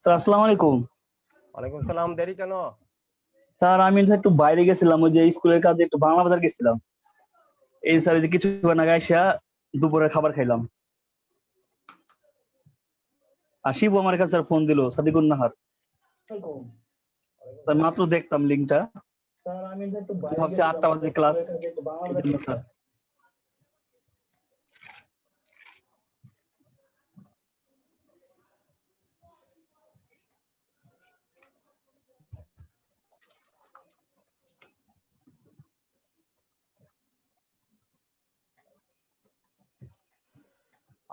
Sir আসসালামু আলাইকুম। ওয়ালাইকুম সালাম। দেরি কেন? স্যার আমি একটু বাইরে গেছিলাম, ওই যে স্কুলের কাজে একটু বাংলা বাজার গেছিলাম। এই স্যার এই যে কিছুক্ষণ আগে আইসা দুপুরের খাবার খাইলাম। আর শিবু আমার কাছে স্যার ফোন দিল, সাদিকুন নাহার। স্যার মাত্র দেখতাম লিঙ্কটা, ভাবছি 8টা বাজে ক্লাস, এই জন্য স্যার।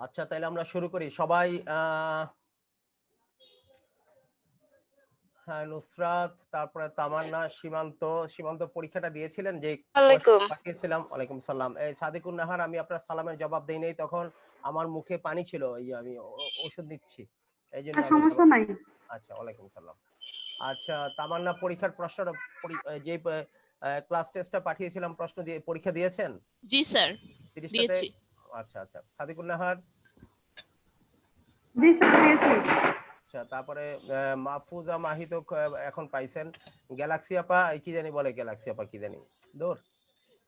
আচ্ছা, তাহলে আমরা শুরু করি। সবাই হ্যাঁ, নুসরাত, তারপরে তামান্না, সীমান্ত পরীক্ষাটা দিয়েছিলেন যে ওয়ালাইকুম। পাঠিয়েছিলাম। ওয়ালাইকুম সালাম। এই সাদিকুন নাহার, আমি আপনার সালামের জবাব দেই নাই, তখন আমার মুখে পানি ছিল, এই যে আমি ওষুধ দিচ্ছি, এই জন্য আমি সমস্যা নাই। আচ্ছা, ওয়ালাইকুম সালাম। আচ্ছা, তামান্না, পরীক্ষার প্রশ্নটা যে ক্লাস টেস্টটা পাঠিয়েছিলাম, প্রশ্ন দিয়ে পরীক্ষা দিয়েছেন? জি স্যার, 30টাতে? দিয়েছি। আচ্ছা আচ্ছা। সাদিকুন নাহার? জি স্যার, দিয়েছি। আচ্ছা, তারপরে মাহফুজা মাহি তো এখন পাইছেন। গ্যালাক্সি আপা, কি জানি বলে, গ্যালাক্সি আপা কি জানি, দূর।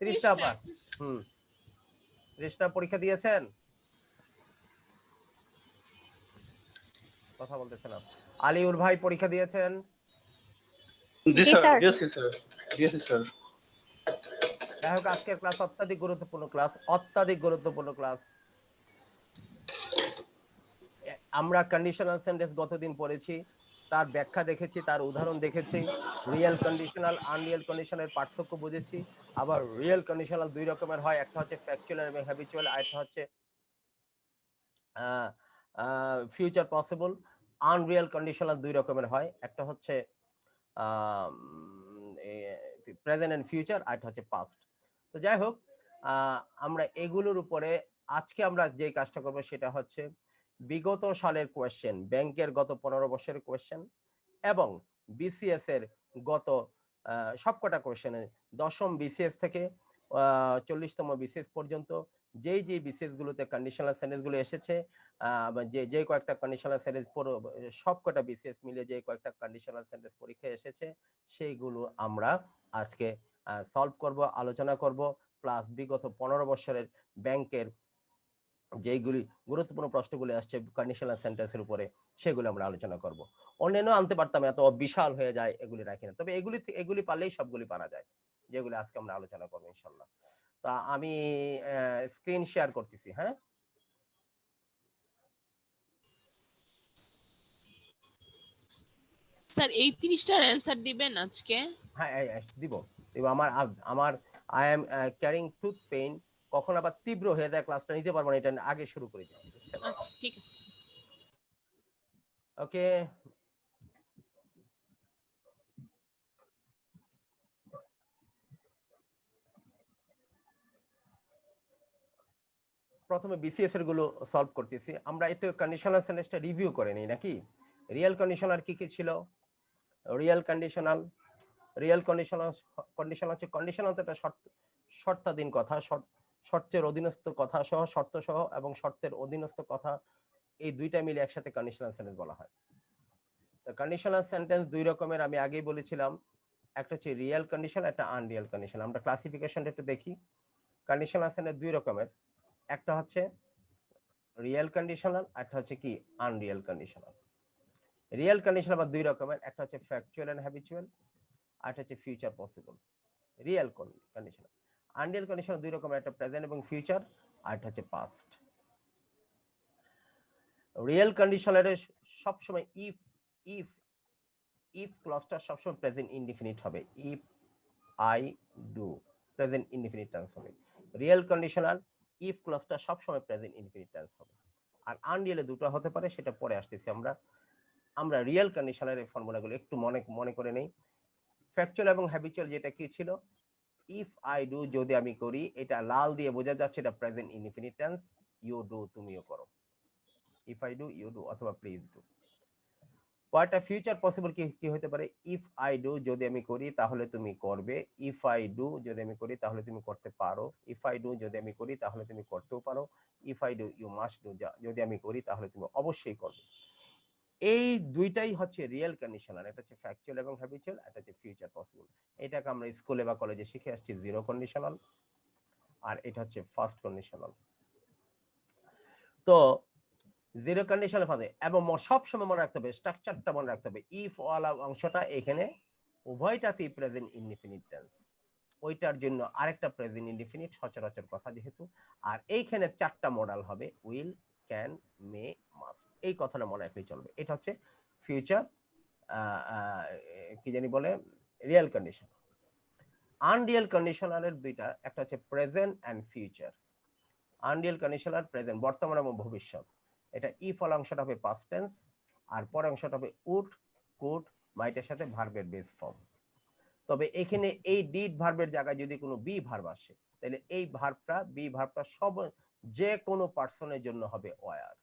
30টা আপা, 30টা পরীক্ষা দিয়েছেন? কথা বলতেছেন না। আলিউর ভাই পরীক্ষা দিয়েছেন? জি স্যার, দিয়েছি স্যার, দিয়েছি স্যার। যাই হোক, আজকের ক্লাস অত্যাধিক গুরুত্বপূর্ণ ক্লাস। আমরা কন্ডিশনাল সেন্টেন্স গতদিন পড়েছি, তার ব্যাখ্যা দেখেছি, তার উদাহরণ দেখেছি, রিয়েল কন্ডিশনাল আনরিয়েল কন্ডিশনের পার্থক্য বুঝেছি। আবার রিয়েল কন্ডিশনাল দুই রকমের হয়, একটা হচ্ছে ফ্যাকচুয়াল এবং হ্যাবিচুয়াল, আরেকটা হচ্ছে ফিউচার পসিবল। আনরিয়েল কন্ডিশনাল দুই রকমের হয়, একটা হচ্ছে প্রেজেন্ট এন্ড ফিউচার, আরেকটা হচ্ছে পাস্ট। তো যাই হোক, আমরা এগুলোর উপরে আজকে আমরা যে কাজটা করবো সেটা হচ্ছে বিগত সালের কোয়েশ্চেন, ব্যাংকের গত 15 বছরের কোয়েশ্চেন এবং বিসিএস এর গত সবকটা কোয়েশ্চেনে, দশম বিসিএস থেকে 40তম বিসিএস পর্যন্ত যেই বিসিএস গুলোতে কন্ডিশনাল সেন্টেন্স গুলো এসেছে, যে কয়েকটা কন্ডিশনাল সেন্টেন্স সবকটা বিসিএস মিলে যে কয়েকটা কন্ডিশনাল সেন্টেন্স পরীক্ষায় এসেছে, সেইগুলো আমরা আজকে সলভ করব, আলোচনা করব, প্লাস বিগত 15 বছরের ব্যাংকের যেইগুলি গুরুত্বপূর্ণ প্রশ্নগুলি আসছে কন্ডিশনাল সেন্টেন্সের উপরে, সেগুলো আমরা আলোচনা করব। অন্যান্য আনতে পারতাম, এত বিশাল হয়ে যায়, এগুলি রাখি না। তবে এগুলি পারলেই সবগুলি পারা যায়, যেগুলি আজকে আমরা আলোচনা করবো ইনশাল্লাহ। তা আমি স্ক্রিন শেয়ার করতেছি। হ্যাঁ, স্যার এই 30টার অ্যানসার দিবেন আজকে? হ্যাঁ, দিব। আমার I am carrying tooth pain, কখন আবার তীব্র হয়ে যায়, ক্লাসটা নিতে পারবো না, এটা আগে শুরু করে দিচ্ছি, বুঝছেন? আচ্ছা, ঠিক আছে। ওকে, প্রথমে বিসিএস এর গুলো সলভ করতেছি। আমরা একটু কন্ডিশনাল সেন্টেন্সটা রিভিউ করে নিই নাকি? রিয়েল কন্ডিশনাল কি ছিল? রিয়েল কন্ডিশনাল হচ্ছে কন্ডিশনাল তো একটা শর্তাধীন কথা, শর্তের অধীনস্থ কথা সহ, শর্ত সহ এবং শর্তের অধীনস্থ কথা, এই দুইটা মিলে একসাথে কন্ডিশনাল সেন্টেন্স বলা হয়। তো কন্ডিশনাল সেন্টেন্স দুই রকমের, আমি আগেই বলেছিলাম, একটা হচ্ছে রিয়েল কন্ডিশন, একটা আনরিয়েল কন্ডিশন। আমরা ক্লাসিফিকেশনটা একটু দেখি। কন্ডিশনাল সেন্টেন্স দুই রকমের, একটা হচ্ছে রিয়েল কন্ডিশনাল, একটা হচ্ছে কি আনরিয়েল কন্ডিশনাল। রিয়েল কন্ডিশনাল আবার দুই রকমের, একটা হচ্ছে ফ্যাকচুয়াল এন্ড হ্যাবিচুয়াল, আর একটা হচ্ছে future possible. Real conditional. Unreal conditional দুই রকমের, একটা প্রেজেন্ট এবং ফিউচার, আর একটা হচ্ছে পাস্ট। রিয়েল কন্ডিশনালে সবসময় ইফ ক্লজটা সবসময় প্রেজেন্ট ইনডিফিনিট হবে। If I do, present indefinite tense হবে। রিয়েল কন্ডিশনাল ইফ ক্লজটা সবসময় প্রেজেন্ট ইনডিফিনিট টেন্স হবে। আর আনরিয়েলে দুটো হতে পারে, সেটা পরে আসতেছি। আমরা রিয়েল কন্ডিশনাল এর ফর্মুলাগুলো একটু মনে করে নেই। ফ্যাকচুয়াল এবং হ্যাবিচুয়াল যেটা কি ছিল, ইফ আই ডু, যদি আমি করি, এটা লাল দিয়ে বোঝা যাচ্ছে এটা present indefinite tense. You do, তুমিও করো। If I do, you do, অথবা প্লিজ ডু। পরেরটা ফিউচার পসিবল কি হতে পারে? ইফ আই ডু, যদি আমি করি তাহলে তুমি করবে। ইফ আই ডু, যদি আমি করি তাহলে তুমি করতে পারো। ইফ আই ডু, যদি আমি করি তাহলে তুমি করতেও পারো। If I do, you must do, যদি আমি করি তাহলে তুমি অবশ্যই করবে। এই দুইটাই হচ্ছে রিয়েল কন্ডিশনাল, এটা হচ্ছে ফ্যাকচুয়াল এবং হ্যাবিচুয়াল, এটা হচ্ছে ফিউচার পসিবল। এটাকে আমরা স্কুলে বা কলেজে শিখে আসছি জিরো কন্ডিশনাল, আর এটা হচ্ছে ফার্স্ট কন্ডিশনাল। তো জিরো কন্ডিশনাল ফাজে এবং সব সময় মনে রাখতে হবে, স্ট্রাকচারটা মনে রাখতে হবে, ইফ ওয়ালা অংশটা এখানে উভয়টাতেই প্রেজেন্ট ইনডিফিনিট টেন্স, ওইটার জন্য আরেকটা প্রেজেন্ট ইনডিফিনিট সচরাচর কথা যেহেতু, আর এইখানে চারটা মডাল হবে উইল, ক্যান, মে, মাস্ট, এই কথাটা মনে রাখলেই চলবে। এটা হচ্ছে ফিউচার কি জানি বলে রিয়েল কন্ডিশন। আনরিয়েল কন্ডিশনালের দুইটা, একটা হচ্ছে present and future. Unreal conditional present বর্তমান এবং ভবিষ্যৎ, এটা ইফ ওয়ালা অংশটা হবে পাস্ট টেন্স, আর পরের অংশটা হবে উড, কুড, মাইটের সাথে ভার্বের বেস ফর্ম। তবে এখানে এই ডিড ভার্বের জায়গায় যদি কোনো বি ভার্ব আসে, তাহলে এই ভার্বটা বি ভার্বটা সব যে কোনো পার্সনের জন্য হবে ওয়ার।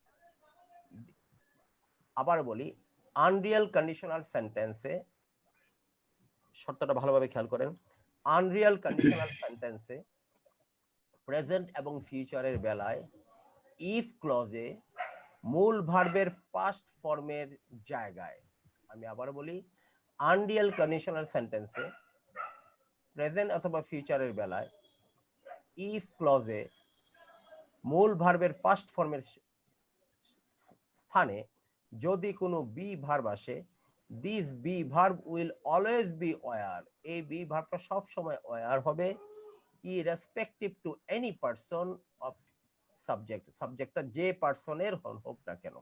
আবার বলি, আনরিয়েল কন্ডিশনাল সেন্টেন্সে শর্তটা ভালোভাবে খেয়াল করেন, আনরিয়েল কন্ডিশনাল সেন্টেন্সে প্রেজেন্ট এবং ফিউচারের বেলায় ইফ ক্লজে মূল ভার্বের পাস্ট ফর্মের জায়গায়, আমি আবার বলি, আনরিয়েল কন্ডিশনাল সেন্টেন্সে প্রেজেন্ট অথবা ফিউচারের বেলায় ইফ ক্লজে মূল ভার্বের পাস্ট ফর্মের স্থানে যদি কোনো বি ভার্ব আসে, this be verb will always be were, এই বি ভার্বটা সব সময় ওয়ার হবে, irrespective to any person of subject, সাবজেক্টটা যে পারসনের হোক না কেন।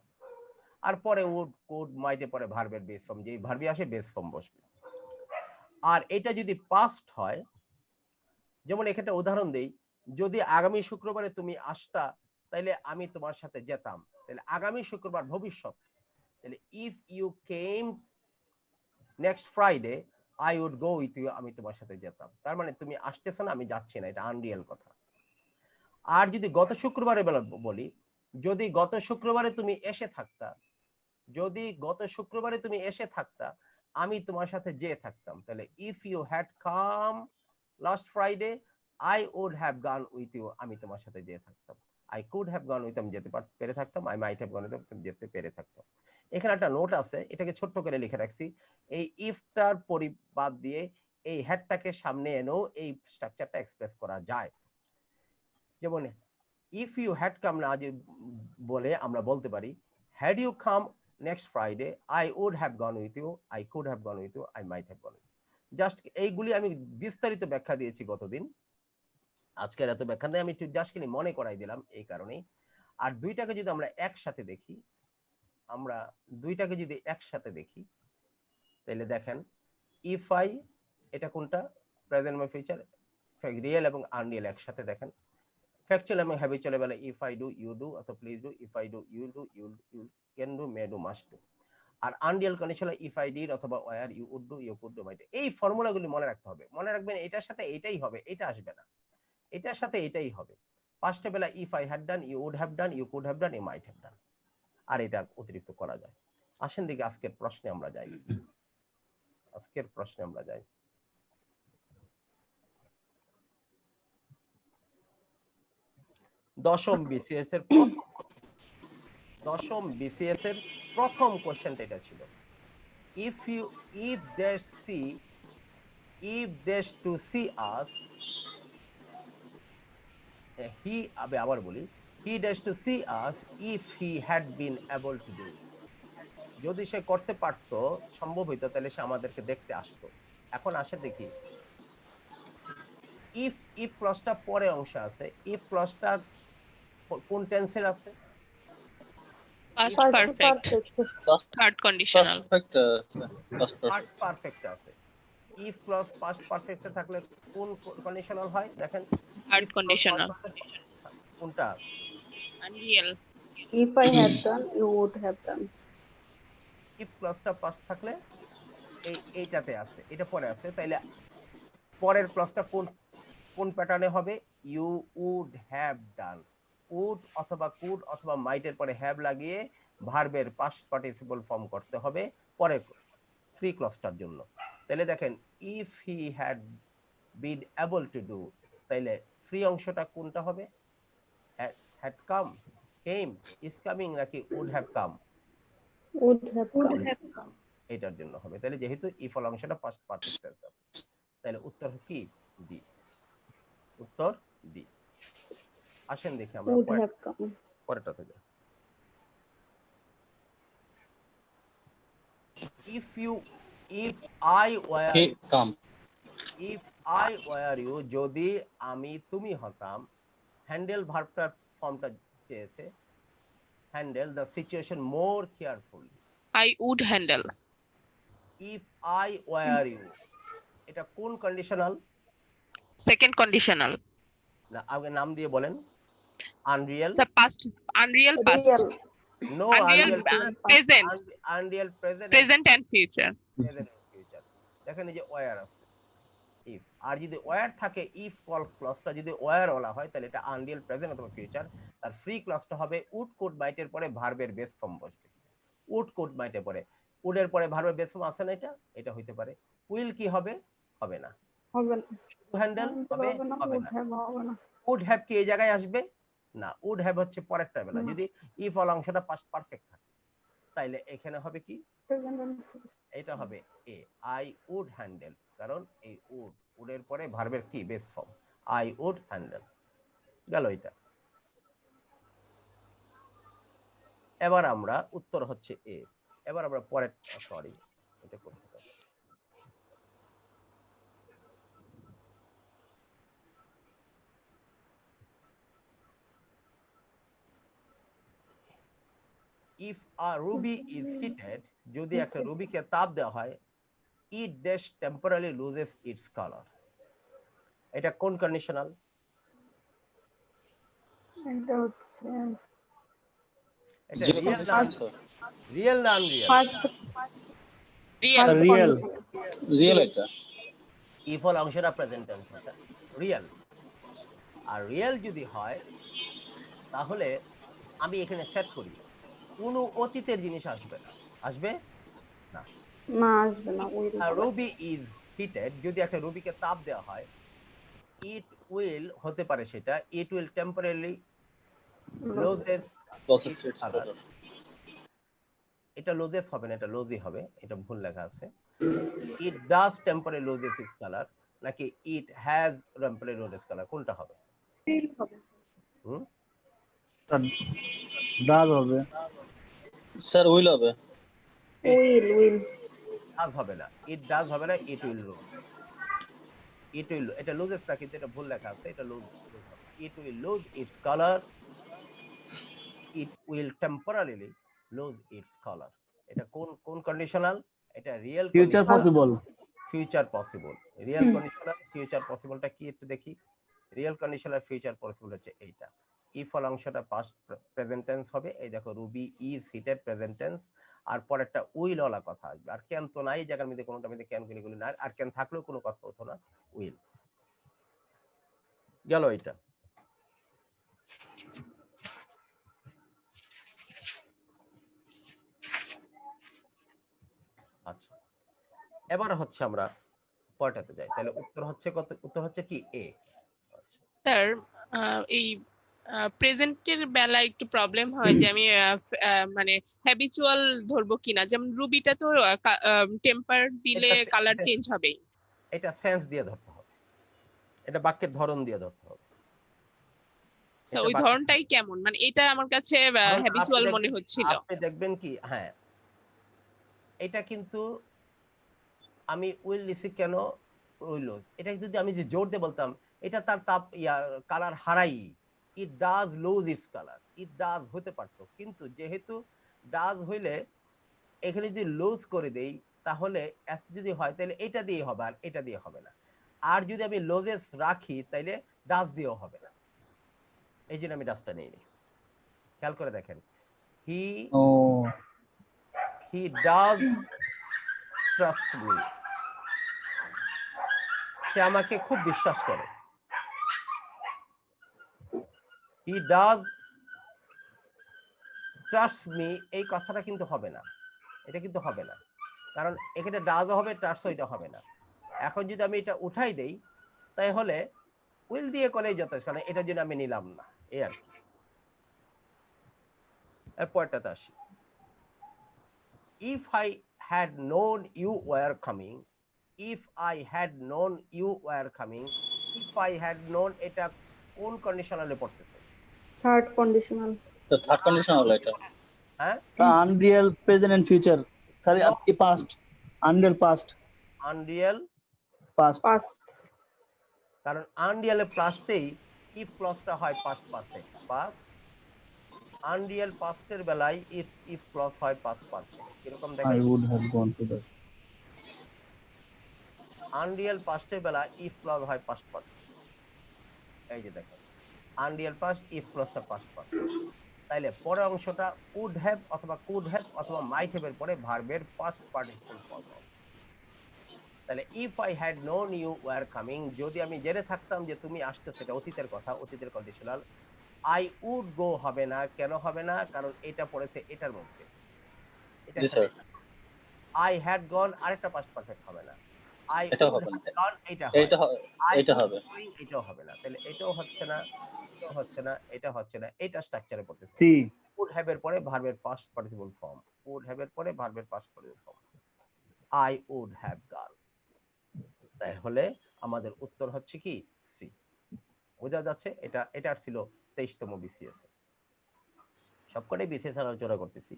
আর পরে উড, কুড, মাইটে পরে ভার্বের বেস ফর্ম, যেই ভার্বই আসে বেস ফর্ম বসবে। আর এটা যদি পাস্ট হয়, যেমন এখানে উদাহরণ দেই, যদি আগামী শুক্রবারে তুমি আসতা তাহলে আমি তোমার সাথে যেতাম, তাহলে আগামী শুক্রবার ভবিষ্যৎ, তাহলে if you came next Friday I would go with you, আমি তোমার সাথে যেতাম, তার মানে তুমি আসতেছ না, আমি যাচ্ছি না, এটা আনরিয়েল কথা। আর যদি গত শুক্রবারে বলি, যদি গত শুক্রবারে তুমি এসে থাকতা, যদি গত শুক্রবারে তুমি এসে থাকতা আমি তোমার সাথে যেয়ে থাকতাম, তাহলে if you had come last Friday I would have gone with you, আমি তোমার সাথে যেয়ে থাকতাম। I could have gone with, আমি যেতে পেরে থাকতাম, I might have gone with, যেতে পেরে থাকতাম। এখানে একটা নোট আছে, এটাকে ছোট্ট করে লিখে রাখছি, এই ইফটার পরিবাদ দিয়ে এই হ্যাডটাকে সামনে এনেও এই স্ট্রাকচারটা এক্সপ্রেস করা যায়। যেমন ইফ ইউ হ্যাড কাম না বলে আমরা বলতে পারি, had you come next Friday I would have gone with you, I could have gone with you, I might have gone with you. Just এইগুলি আমি বিস্তারিত ব্যাখ্যা দিয়েছি গতদিন, আজকের এত ব্যাখ্যা নেই, আমি একটু জাস্ট মনে করাই দিলাম এই কারণেই। আর দুইটাকে যদি আমরা একসাথে দেখি, আমরা দুইটাকে যদি একসাথে দেখি তাহলে দেখেন, ইফ আই, এটা কোনটা প্রেজেন্ট বা ফিউচার, রিয়েল এবং আনরিয়েল একসাথে দেখেন। ফ্যাকচুয়াল এবং হ্যাবিচুয়াল বেলা if I do you do, অথবা please do, if I do you do, you can do, may do, must do. আর unreal condition if I did অথবা were, you would do, you could do, might. এই ফর্মুলাগুলি মনে রাখতে হবে, মনে রাখবেন এটার সাথে এটাই হবে, এটা আসবে না, এটার সাথে এটাই হবে। পাঁচটা বেলা if I had done, you would have done, you could have done, you might have done, আর এটা অতিরিক্ত করা যায়। আসেন দিকে আজকের প্রশ্নে আমরা যাই, আজকের প্রশ্নে আমরা যাই। দশম বিসিএস এর প্রথম কোশ্চেনটা এটা ছিল, if dash to see us, he, আবার বলি, he dash to see us if he had been able to do, যদি সে করতে পারতো, সম্ভব হইতো, তাহলে সে আমাদেরকে দেখতে আসতো। এখন আসে দেখি, ইফ ক্লজটা পরে অংশে আছে, ইফ ক্লজটা কোন টেন্সের আছে? Past perfect, third conditional. Past perfect আছে। ইফ ক্লজ পাস্ট পারফেক্টে থাকলে কোন কন্ডিশনাল হয় দেখেন? Third conditional. কোনটা? Unreal. If I had done, you would have done. If ক্লজটা পাস্ট থাকলে এইটাতে আছে, এটা পরে আছে, তাইলে পরের ক্লজটা কোন প্যাটার্নে হবে? You would have done. Would অথবা কুড অথবা মাইটের পরে হ্যাভ লাগিয়ে ভার্বের পাস্ট পার্টিসিপল ফর্ম করতে হবে পরে ফ্রি ক্লজটার জন্য। তাহলে দেখেন, if he had been able to do, তাইলে ফ্রি অংশটা কোনটা হবে? Had come, came, is coming নাকি would have come? Would have come. এটার জন্য হবে। তাহলে যেহেতু ইফ অংশটা পাস্ট পারফেক্ট টেন্স আছে, তাহলে উত্তর কি ডি। উত্তর ডি। আসেন দেখি আমরা Would have come. পরেরটা থেকে। if I were He come. if I were you, যদি আমি তুমি হতাম, হ্যান্ডেল ভার্বটার ফর্মটা চেয়েছে, handle the situation more carefully. I would handle. if I were you, এটা কোন কন্ডিশনাল? Second conditional. না, আগে নাম দিয়ে বলেন। Unreal, The past, unreal past, Real. No unreal unreal present, unreal present present and future. Present future. দেখেন এই যে ওয়্যার আছে, ইফ। আর যদি ওয়্যার থাকে, ইফ ক্লজটা যদি ওয়্যার ওলা হয়, তাহলে এটা আনরিয়েল প্রেজেন্ট অথবা ফিউচার। আর ফ্রি ক্লজটা হবে উড কোড মাইটের পরে ভার্বের বেস ফর্ম বসবে। উড কোড মাইটের পরে, উডের পরে ভার্বের বেস ফর্ম আছে না, এটা হইতে পারে। উইল কি হবে? হবে না। হবে না। হ্যান্ডেল হবে? হবে Would না। have হবে না। উড হ্যাভ কি এই জায়গায় আসবে? না, উড হ্যাভ হচ্ছে পরেরটা বেলা। না। যদি ইফ অংশটা পাস্ট পারফেক্ট থাকে, তাইলে এখানে হবে কি? Present and future. এটা হবে এ, আই উড হ্যান্ডেল। কারণ এই উডের পরে ভার্বের কি base form, I would handle. গেল এটা। এবার আমরা উত্তর হচ্ছে এ। এবার আমরা পরের, সরি এটা করতে হবে। if a ruby is heated, যদি একটা রুবিকে তাপ দেওয়া হয়, it dash temporarily loses its color, এটা কোন কন্ডিশনাল? এটা হচ্ছে এটা Zero রিয়েল না, conditional, sir. রিয়েল না Unreal? First Real. Real. Real এটা। if all অংশটা প্রেজেন্ট টেন্স আছে, রিয়েল। আর রিয়েল যদি হয়, তাহলে আমি এখানে সেট করি কোনো অতীতের জিনিস আসবে না। আসবে না। না, আসবে না। উইল রুবি ইজ হিটেড, যদি একটা রুবিকে তাপ দেওয়া হয়, ইট উইল হতে পারে সেটা, it will temporarily loses Loses its color। color. এটা লুজেস হবে না, এটা লুজি হবে, এটা ভুল লেখা আছে। It does temporary loses its colour, নাকি it has temporary loses colour, কোনটা হবে? হুম, ডাজ হবে। স্যার উইল হবে। উইল ডাজ হবে না, ইট ডাজ হবে না, it will lose. It will, এটা লুজেস না, কিন্তু এটা ভুল লেখা আছে, এটা লুজ হবে। It will loose its colour, it will temporarily lose its colour. এটা কোন কন্ডিশনাল? এটা real future possible. Future possible. Real conditional, future পসিবলটা কি একটু দেখি। রিয়েল কন্ডিশনাল ফিউচার পসিবল হচ্ছে এইটা। ইফ অংশটা পাস্ট প্রেজেন্ট টেন্স হবে, এই দেখো Ruby is heated present tense, আর পরেরটা উইল ওলা কথা আসবে। আর ক্যান তো নাই, এই জায়গার মধ্যে কোনোটার মধ্যে ক্যান গুলি না, আর ক্যান থাকলেও কোনো কথা হতো না, উইল। গেল এটা। আচ্ছা, এবার হচ্ছে আমরা পরেরটাতে যাই। তাহলে উত্তর হচ্ছে কত? উত্তর হচ্ছে কি এ। আচ্ছা, স্যার এই প্রেজেন্টের বেলা একটু প্রবলেম হয় যে আমি মানে হ্যাবিচুয়াল ধরবো কিনা, যেমন রুবিটা তো টেম্পার দিলে কালার চেঞ্জ হবে। এটা সেন্স দিয়ে ধরতে হবে, এটা বাক্যের ধরন দিয়ে ধরতে হবে। তো ওই ধরনটাই কেমন, মানে এটা আমার কাছে হ্যাবিচুয়াল মনে হচ্ছিল। আপনি দেখবেন কি, হ্যাঁ এটা কিন্তু আমি উইল লিসি কেন উইল, এটা যদি আমি যে জোর দিয়ে বলতাম, এটা তার তাপ কালার হারাই, it does lose its colour, it does হতে পারতো, কিন্তু যেহেতু ডাজ হইলে এখানে যদি লুজ করে দেই, তাহলে এস যদি হয় তাহলে এটা দিয়ে হবে, আর এটা দিয়ে হবে না। আর যদি আমি লুজেস রাখি, তাইলে ডাজ দিয়েও হবে না। এই জন্য আমি ডাজটা নিইনি। খেয়াল করে দেখেন, হি ডাজ ট্রাস্ট মি, সে আমাকে খুব বিশ্বাস করে। হি ডাজ ট্রাস্ট মি, এই কথাটা কিন্তু হবে না, এটা কিন্তু হবে না, কারণ এখানে ডাজও হবে, ট্রাস্টও এটা হবে না। এখন যদি আমি এটা উঠাই দেই, তাহলে উইল দিয়ে করলেই যথেষ্ট, কারণ এটার জন্য আমি নিলাম না, এই আর কি। এরপরটাতে আসি। if I had known you were coming, if I had known you were coming, if I had known এটা কোন কন্ডিশনালে পড়তেছে? Third conditional. The third condition হলো এটা। হ্যাঁ, unreal present and future sorry No. Past unreal past unreal past past. কারণ আনরিয়েলের প্লাসতেই ইফ ক্লজটা হয় পাস্ট পারফেক্ট। পাস্ট আনরিয়েল পাস্টের বেলায় ইফ ক্লজ হয় পাস্ট পারফেক্ট। এরকম আই দেখেন, would have gone to the unreal পাস্টের বেলা ইফ ক্লজ হয় পাস্ট পারফেক্ট। এই যে দেখেন, আনরিয়েল পাস্ট ইফ ক্লজটা পাস্ট পারফেক্ট। তাইলে পরের অংশটা উড হ্যাভ অথবা কুড হ্যাভ অথবা মাইট হ্যাভ এর পরে ভার্বের পাস্ট পার্টিসিপল ফর্ম হবে। তাহলে if I had known you were coming, যদি আমি জেনে থাকতাম যে তুমি আসতে, সেটা অতীতের কথা, অতীতের কন্ডিশনাল। আই উড গো হবে না, কেন হবে না? কারণ এটা পড়েছে এটার মধ্যে, এটা জি স্যার, আই হ্যাড গন আরেকটা পাস্ট পারফেক্ট হবে না। আই এটাও উড হবে না, হ্যাভ গন এটা এইটা হয়, আই এইটা উড হবে। গোইং এটাও হবে না। তাহলে এটাও হচ্ছে না, এটাও হচ্ছে না, এটা হচ্ছে না, এটা স্ট্রাকচারে পড়তেছে। সি উড হ্যাভ এর পরে ভার্বের past participle form, would have এর পরে ভার্বের past participle form, I would have gone. তাহলে আমাদের উত্তর হচ্ছে কি সি। বোঝা যাচ্ছে? এটার ছিল 23তম বিসিএস। সবকটাই বিসিএস আলোচনা করতেছি।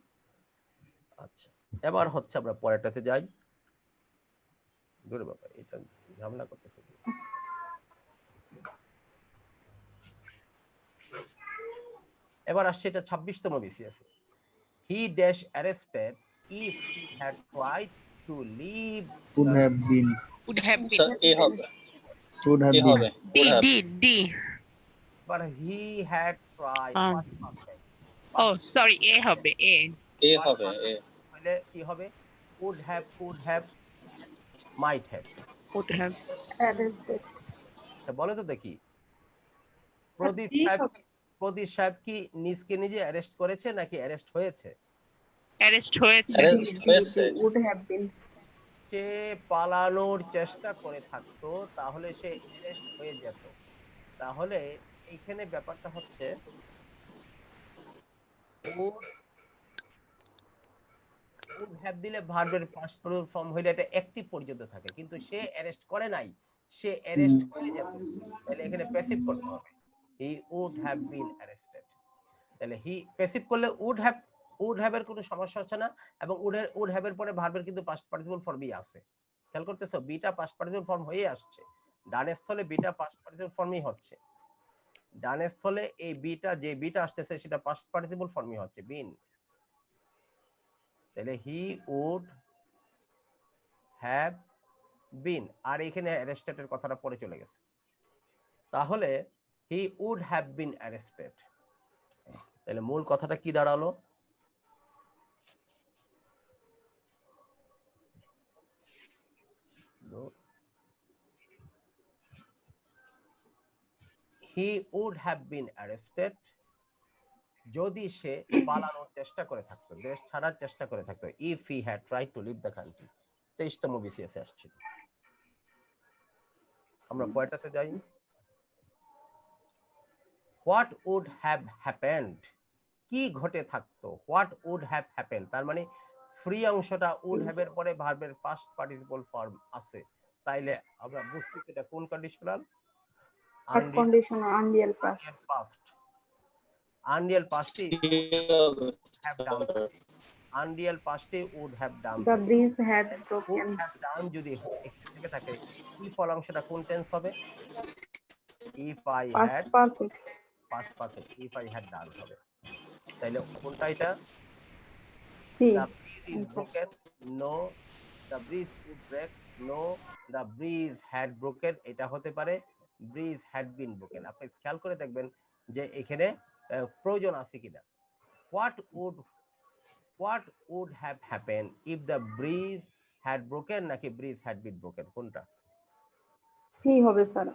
আচ্ছা, এবার হচ্ছে আমরা পরেরটাতে যাই। দূরে বাবা, এটা ঝামেলা করতেছে। এবার আসছে এটা 26তম BCS. He dash arrested if he had tried to leave would have been would have been sir A হবে, উড হ্যাভ এ বিন হবে, D would have। D but he had tried past perfect oh sorry A হবে A এ হবে, এ হলে কি হবে? would have, could have, might have। would have arrested. আচ্ছা বলো তো দেখি, প্রদীপ সাহেব কি নিজকে নিজে অ্যারেস্ট করেছে নাকি অ্যারেস্ট হয়েছে? arrest হয়েছে Arrest হয়েছে। উড হ্যাভ বিন। সে পালানোর চেষ্টা করে থাকতো তাহলে সে অ্যারেস্ট হয়ে যেত। তাহলে এইখানে ব্যাপারটা হচ্ছে would have দিলে ভার্বের পাস্ট ফর্ম হইলে এটা অ্যাক্টিভ পর্যন্ত থাকে, কিন্তু সে অ্যারেস্ট করে নাই, সে অ্যারেস্ট হয়ে যেত। তাহলে এখানে প্যাসিভ করতে হবে, he would have been arrested. তাহলে হি প্যাসিভ করলে উড হ্যাভ এর কোনো সমস্যা হচ্ছে না, এবং উড হ্যাভ এর পরে ভার্বের কিন্তু পাস্ট পার্টিসিপল ফর্মই আছে। খেয়াল করতেছো, বিটা পাস্ট পার্টিসিপল ফর্ম হয়ে আসছে, ডানের স্থলে বিটা পাস্ট পার্টিসিপল ফর্মই হচ্ছে। ডানের স্থলে এই বিটা, যে বিটা আসতেছে সেটা পাস্ট পার্টিসিপল ফর্মই হচ্ছে, বিন। তাহলে হি উড হ্যাভ বিন, আর এখানে অ্যারেস্টেড কথাটা পরে চলে গেছে। তাহলে he would have been arrested. তাহলে মূল কথাটা কি দাঁড়ালো? He would have been arrested যদি সে পালানোর চেষ্টা করে থাকতো, দেশ ছাড়ার চেষ্টা করে থাকতো, if he had tried to leave the country. 23তম বিসিএস আসছিল। আমরা পয়েন্টটাতে যাই। হোয়াট উড হ্যাভ হ্যাপেন্ড, কি ঘটে থাকতো? হোয়াট উড হ্যাভ হ্যাপেন্ড, তার মানে ফ্রি অংশটা উড হ্যাভ এর পরে ভার্বের পাস্ট পার্টিসিপল ফর্ম আছে, তাইলে আমরা বুঝতেছি এটা কোন conditional? Third conditional unreal past. Past. Unreal পাস্টে হ্যাভ ডান, আনরিয়েল পাস্টে would have done. The bridge had would broken. Have done যদি এখান থেকে থাকে, ইফ অংশটা কোন টেন্স হবে? If I past had, perfect. Past perfect, if I had done হবে। তাইলে কোনটা এটা? C. The bridge is broken. No. The bridge would break. No. The bridge had broken. এটা হতে পারে bridge had been broken। আপনি খেয়াল করে দেখবেন যে এখানে প্রয়োজন আছে কিনা। What would have happened if the bridge had broken নাকি bridge had been broken? কোনটা? সি হবে স্যার।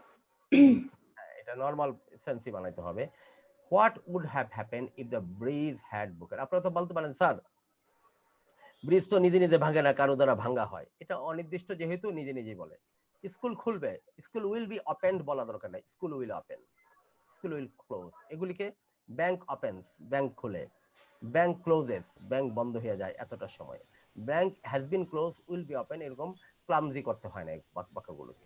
এটা নরমাল সেন্সই বানাইতে হবে। What would have happened if the bridge had broken? আপনারা তো বলতে পারেন স্যার ব্রিজ তো নিজে নিজে ভাঙে না, কারো দ্বারা ভাঙা হয়। এটা অনির্দিষ্ট যেহেতু নিজে নিজেই বলে। স্কুল খুলবে, স্কুল উইল বি ওপেন্ড বলা দরকার নাই, school will open, school will close. এগুলিকে ব্যাংক ওপেন্স, ব্যাংক খুলে, ব্যাংক ক্লোজেস, ব্যাংক বন্ধ হয়ে যায় এতটা সময়। Bank has been close will be open, এরকম ক্লামজি করতে হয় না এই বাক্যগুলোকে।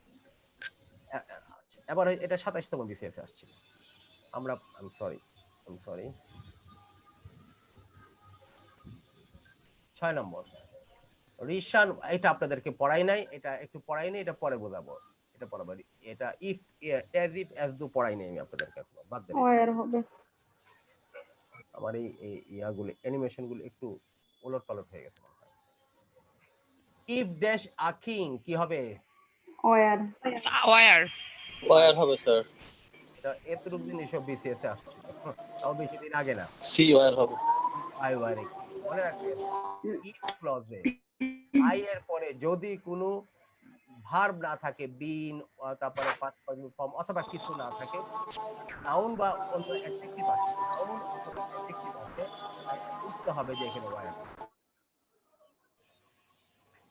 আচ্ছা, এবার এটা 27তম বিসিএস আসছিল। আমরা আই এম সরি 6 নম্বর রিশান, এটা আপনাদেরকে পড়াই নাই, এটা একটু পড়াই নাই, এটা পরে বোঝাবো, এটা পড়াবো। এটা ইফ অ্যাজ ডু পড়াই নাই আমি আপনাদেরকে, এখনো বাদ দেন। ওয়ার হবে। আমার এই ইয়াগুলো অ্যানিমেশন গুলো একটু ওলট পালট হয়ে গেছে মনে হয়। ইফ ড্যাশ আ কিং কি হবে? ওয়ার। ওয়ার। Wire হবে স্যার। এটা এতটুকু জিনিস সব বিসিএস এ আসছিল, তাও বেশি দিন আগে না। সি ওয়্যার হবে। আই ওয়ারে কি মনে রাখবেন, ইফ ক্লজে আই এর পরে যদি কোনো ভার্ব না থাকে, বিন, তারপরে পাস্ট পারফেক্ট ফর্ম অথবা কিছু না থাকে, নাউন বা অন্য অ্যাডজেক্টিভ আসে, নাউন অথবা অ্যাডজেক্টিভ আসে, বুঝতে হবে যে এখানে were.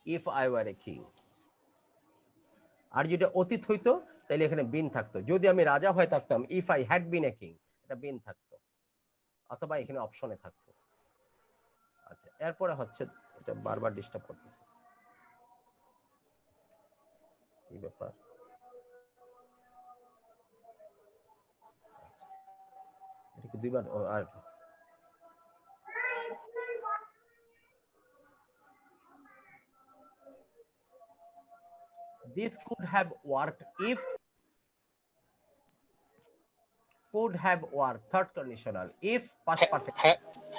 If I were a king. আর যেটা অতীত হইতো তাহলে এখানে বিন থাকতো। যদি আমি রাজা হয়ে থাকতাম, if I had been a king, এটা বিন থাকতো, অথবা এখানে অপশনে থাকতো। আচ্ছা, এরপরে হচ্ছে, এটা বারবার ডিস্টার্ব করতেছে, কি ব্যাপার? এটা কি দুইবার? আর this could have worked if, could have worked third conditional, if past perfect,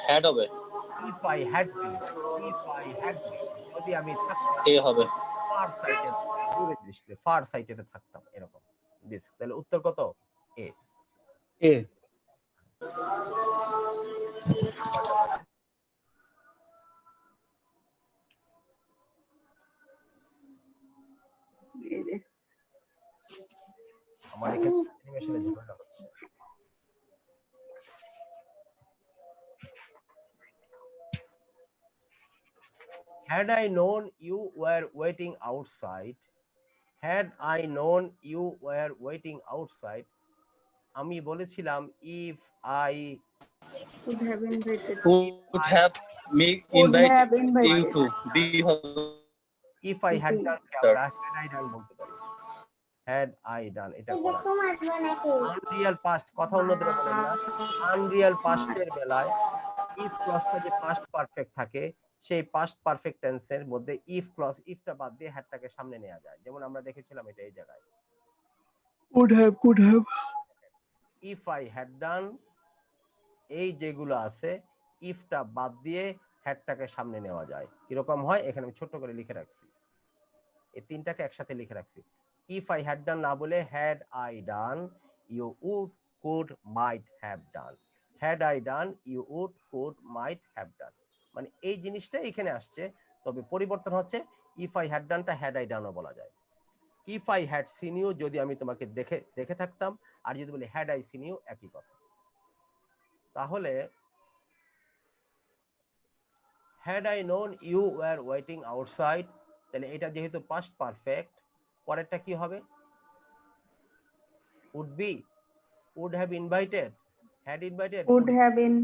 had হবে। if I had been, if I had been, যদি আমি থাকতাম এ হবে। ফার সাইডে, দূরে দৃষ্টিতে ফার সাইডে থাকতাম এরকম। দিস, তাহলে উত্তর কত? এ। এ। আমার এখানে অ্যানিমেশনে ঝামেলা হচ্ছে। Had I known you were waiting outside, had I known you were waiting outside, আমি বলেছিলাম if I would have invited. would have me Would invite have you invited. to be হবে। if I had done K Sir. আমরা had I done বলতে পারি, had I done, এটা করা। Unreal past, কথা অন্যদের বলেন না। আনরিয়াল পাস্টের বেলায় ইফ ক্লজটা যে পাস্ট পারফেক্ট থাকে, সেই পাস্ট পারফেক্ট টেন্সের মধ্যে ইফ ক্লজ, ইফটা বাদ দিয়ে হ্যাডটাকে সামনে নেওয়া যায়। যেমন আমরা দেখেছিলাম এটা এই জায়গায়, could have if I had ডান, এই যেগুলো আছে ইফটা বাদ দিয়ে হ্যাডটাকে সামনে নেওয়া যায়। কিরকম হয় এখানে আমি ছোট করে লিখে রাখছি, এই তিনটাকে একসাথে লিখে রাখছি। ইফ আই হ্যাড ডান না বলে had I done, you would, could, might have done. Had I done, you would, could, might have done, মানে এই জিনিসটা এখানে আসছে। তবে পরিবর্তন হচ্ছে, ইফ আই হ্যাড ডানটা হ্যাড আই ডানও বলা যায়। If I had seen you, যদি আমি তোমাকে দেখে থাকতাম, আর যদি বলি হ্যাড আই সিন ইউ, একই কথা। তাহলে had I known you were waiting outside, তাহলে এটা যেহেতু পাস্ট পারফেক্ট, পরেরটা কি হবে? Would be, would have invited, had invited, Would have been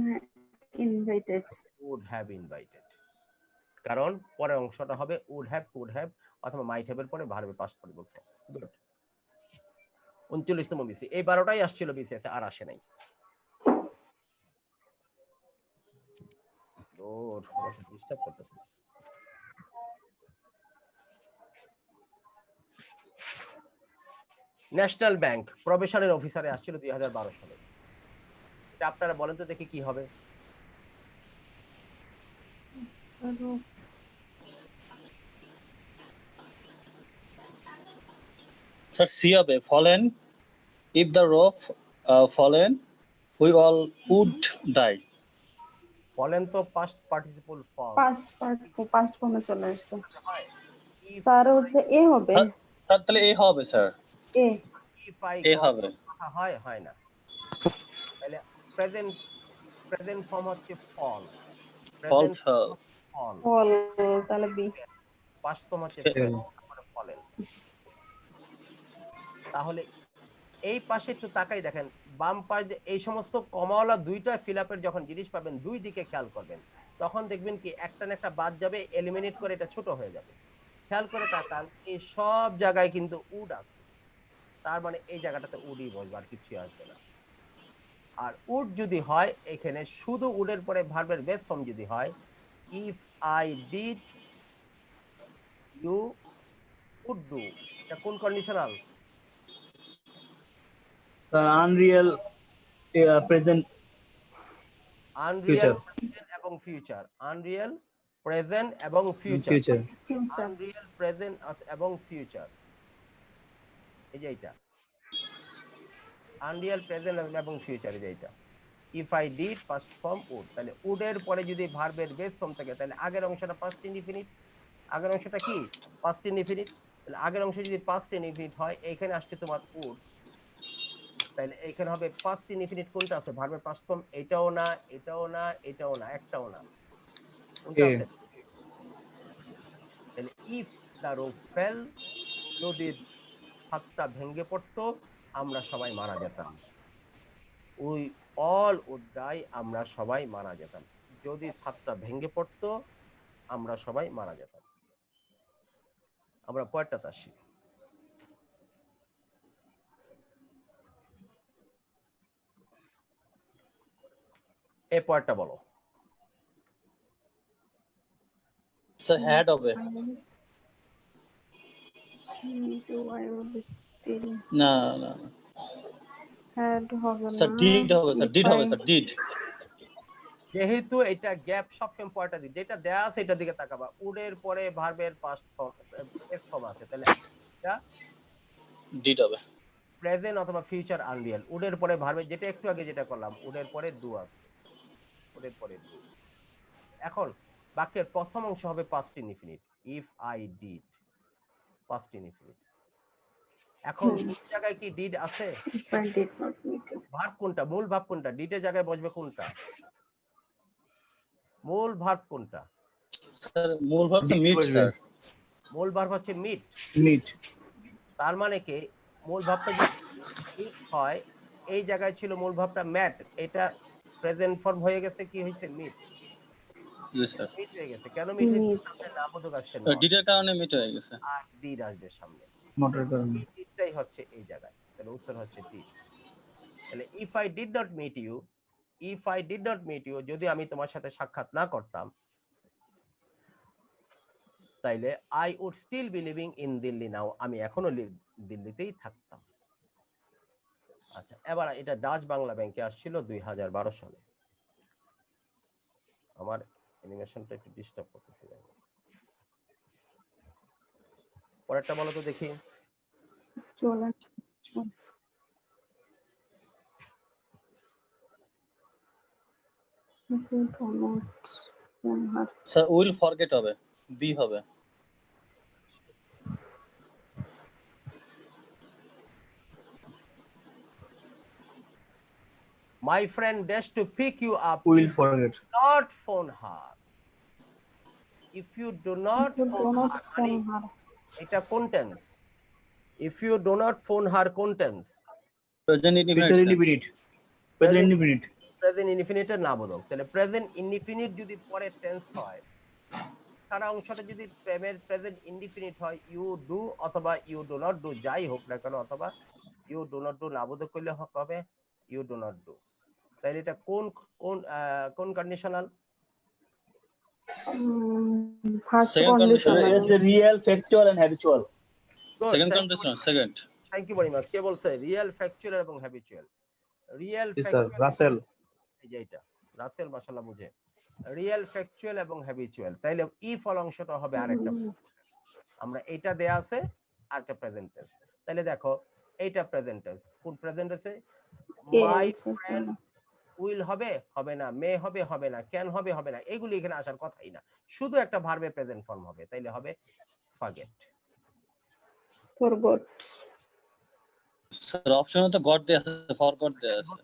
invited. Would have invited, কারণ পরের অংশটা হবে উড হ্যাভ, কুড হ্যাভ অথবা মাইট হ্যাভ এর পরে ভার্বের পাস্ট পার্টিসিপল ফর্ম। গুড। 39তম বিসি, এই 12টাই আসছিল বিসিএস, আর আসে নাই। ওর ডিস্টার্ব করতেছে। ন্যাশনাল ব্যাংক প্রবেশনের অফিসারে আসছিল 2012 সালে। এটা আপনারা বলেন তো দেখি কি হবে? স্যার সি হবে fallen, if the roof fallen we all would die। Fallen তো পাস্ট পার্টিসিপল ফর্ম, পাস্ট ফর্মে চলে আসছে। স্যার হচ্ছে এ হবে। স্যার তাহলে এ হবে sir. A. If I A হবে। কথা হয় না। তাহলে প্রেজেন্ট ফর্ম হচ্ছে ফল, প্রেজেন্ট ফল। ফল, ফল, তাহলে বি। পাস্ট ফর্ম হচ্ছে ফলেন। তাহলে এই পাশে একটু তাকাই দেখেন, বাম পাশ এই সমস্ত কমাওয়ালা দুইটা ফিল আপের যখন জিনিস পাবেন, দুই দিকে খেয়াল করবেন। তখন দেখবেন কি একটা না একটা বাদ যাবে, এলিমিনেট করে এটা ছোট হয়ে যাবে। খেয়াল করে তাকান, এই সব জায়গায় কিন্তু উড আছে, তার মানে এই জায়গাটাতে উডই বসবে, আর কিছুই আসবে না। আর উড যদি হয়, এখানে শুধু উডের পরে ভার্বের বেস ফর্ম যদি হয়, if I did you would do, এটা কোন কন্ডিশনাল? Sir unreal present unreal future present এবং ফিউচার, আনরিয়েল প্রেজেন্ট এবং future, future future unreal present এবং ফিউচার, এই যে এটা আনরিয়েল প্রেজেন্ট এবং ফিউচার, এই যে এটা if I did past form would, তাহলে উডের পরে যদি ভার্বের বেস ফর্ম থাকে, তাহলে আগের অংশটা পাস্ট ইনডিফিনিট, আগের অংশটা কি পাস্ট ইনডিফিনিট, তাহলে আগের অংশ যদি পাস্ট ইনডিফিনিট হয়, এইখানে আসছে তোমার উড, তাহলে এইখানে হবে পাস্ট ইনডিফিনিট কোনটা আছে ভার্বের পাস্ট ফর্ম, এটাও না, এটাও না, এটাও না, একটাও না, কোনটা আছে? তাহলে ইফ দ্য রুফ ফেল, যদি ছাদটা ভেঙে পড়তো, আমরা সবাই মারা যেতাম। উই অল উড ডাই, আমরা সবাই মারা যেতাম। যদি ছাদটা ভেঙে পড়তো, আমরা সবাই মারা যেতাম। আমরা পরেরটাতে আসি। এই পরেরটা বলো। স্যার হ্যাড হবে। না না হ্যাড হবে স্যার না, ডিড হবে, স্যার ডিড হবে, স্যার ডিড। যেহেতু এটা গ্যাপ সবসময় পরেরটা দিক, যেটা দেয়া আছে এটার দিকে তাকাবা, উডের পরে ভার্বের পাস্ট ফর্ম বেস ফর্ম আছে, তাহলে এটা ডিড হবে। প্রেজেন্ট অথবা ফিউচার আনরিয়েল, উডের পরে ভার্বের, যেটা একটু আগে যেটা করলাম, উডের পরে ডু আছে, উডের পরে ডু। এখন বাক্যের প্রথম অংশ হবে past indefinite, if I did, past indefinite. এখন কোন জায়গায় কি ডিড আছে? if I did not meet you. Verb কোনটা, মূল ভার্ব কোনটা, ডিডের জায়গায় বসবে কোনটা, মূল ভার্ব কোনটা? স্যার মূল ভার্ব তো মিট স্যার। মূল ভার্ব হচ্ছে মিট। মিট তার মানে কি মূল ভার্বটা যদি মিট হয়, এই জায়গায় ছিল মূল ভার্বটা ম্যাট, এটা প্রেজেন্ট ফর্ম হয়ে গেছে, কি হয়েছে মিট, জি স্যার। মিট হয়ে গেছে। কেন মিট হয়েছে? Meet. সামনে নাবোধক আসছে ডিডের কারণে মিট হয়ে গেছে। আর ডিড আসবে সামনে, নটের কারণে ডিডটাই হচ্ছে এই জায়গায়, তাহলে উত্তর হচ্ছে ডিড। তাহলে if I did not meet you, if I did not meet you, যদি আমি তোমার সাথে সাক্ষাৎ না করতাম, তাইলে I would still be living in Delhi now, আমি এখনো দিল্লিতেই থাকতাম। আচ্ছা, এবার এটা ডাচ বাংলা ব্যাংকে আসছিল 2012 সালে। আমার অ্যানিমেশনটা একটু ডিস্টার্ব করতেছিল। পরেরটা বলো তো দেখি। চলে স্যার উইল ফরগেট হবে, বি হবে। My friend dashed to pick you up. Will If you forget do not phone her. If you do not phone her, মানে এটা কোন টেন্স? If you do not phone her কোন tense? Present future indefinite. Indefinite present indefinite present ইনডিফিনিটের নাবোধক। তাহলে present indefinite যদি পরে টেন্স হয়, সারা অংশটা যদি প্রেজেন্ট ইনডিফিনিট হয়, ইউ ডু অথবা ইউ ডু নট ডু, যাই হোক না কেন, অথবা ইউ ডু নট ডু নাবোধক করলে হবে ইউ ডু নট ডু। তাহলে এটা কোন কোন কোন conditional? First Second condition conditional. It's real factual and habitual second conditional, second. Thank you very much. কে বলছে রিয়েল, ফ্যাকচুয়াল এবং হ্যাবিচুয়াল? রিয়েল জি স্যার রাসেল এই যে এটা রাসেল মাশাআল্লাহ বুঝে, রিয়েল, ফ্যাকচুয়াল এবং হ্যাবিচুয়াল। তাইলে ই ফল অংশটা হবে আরেকটা, আমরা এটা দেয়া আছে আরেকটা প্রেজেন্ট টেন্স। তাহলে দেখো এইটা প্রেজেন্ট টেন্স, কোন প্রেজেন্ট আছে? মাই ফ্রেন্ড উইল হবে, হবে না, মে হবে, হবে না, ক্যান হবে, হবে না, এগুলি এখানে আসার কথাই না, শুধু একটা ভার্বের প্রেজেন্ট ফর্ম হবে, তাইলে হবে ফরগেট। ফরগট। স্যার অপশনে তো গট দেয়া আছে, ফরগট দেয়া আছে।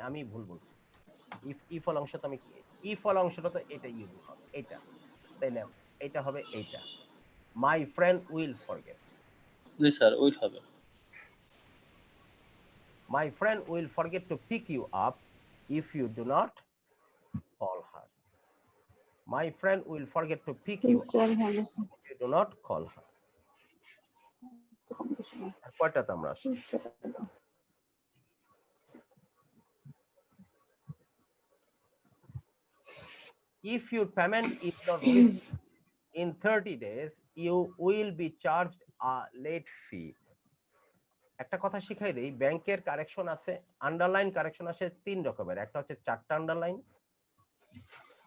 আমি ভুল বলছি। ইফ ফল অংশ তো আমি ই ফল অংশটা তো এটা ইউ হবে, এটা, তাইলে এটা হবে এইটা, my friend will forget. G sir will হবে। My friend will forget to pick you up if you do not call her. My friend will forget to pick you up future হবে sir if you do not call her. আর কয়টাতে আমরা আসি? Future If your payment is not received in 30 days, you will be charged a late fee. একটা কথা শিখাই দেই, ব্যাংকের কারেকশন আছে, আন্ডারলাইন কারেকশন আছে 3 রকমের। একটা হচ্ছে 4টা আন্ডারলাইন,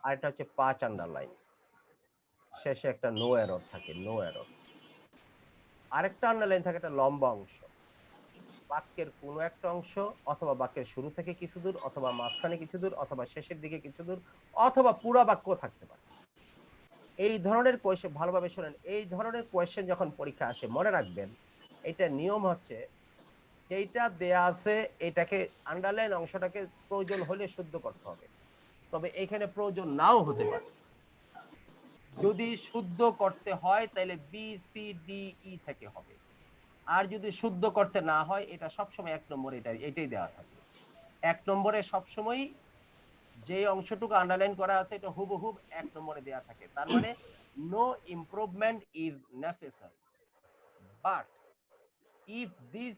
আর একটা হচ্ছে 5 আন্ডারলাইন, শেষে একটা নো এরর থাকে, নো এরর। আরেকটা আন্ডারলাইন থাকে একটা লম্বা অংশ, বাক্যের কোনো একটা অংশ অথবা বাক্যের শুরু থেকে কিছু দূর অথবা মাঝখানে কিছু দূর অথবা শেষের দিকে কিছু দূর অথবা পুরো বাক্য থাকতে পারে। এই ধরনের কোয়েশ্চেন, ভালোভাবে শুনেন, এই ধরনের কোয়েশ্চেন যখন পরীক্ষা আসে মনে রাখবেন এটা নিয়ম হচ্ছে যেটা দেয়া আছে এটাকে আন্ডারলাইন অংশটাকে প্রয়োজন হলে শুদ্ধ করতে হবে, তবে এখানে প্রয়োজন নাও হতে পারে। যদি শুদ্ধ করতে হয় তাহলে বি সি ডি ই থেকে হবে, আর যদি শুদ্ধ করতে না হয় এটা সবসময় 1 নম্বরে এটাই দেওয়া থাকে। 1 নম্বরে সবসময় যে অংশটুকু আন্ডারলাইন করা আছে এটা হুবহুব 1 নম্বরে দেওয়া থাকে। তার মানে no improvement is necessary, but if this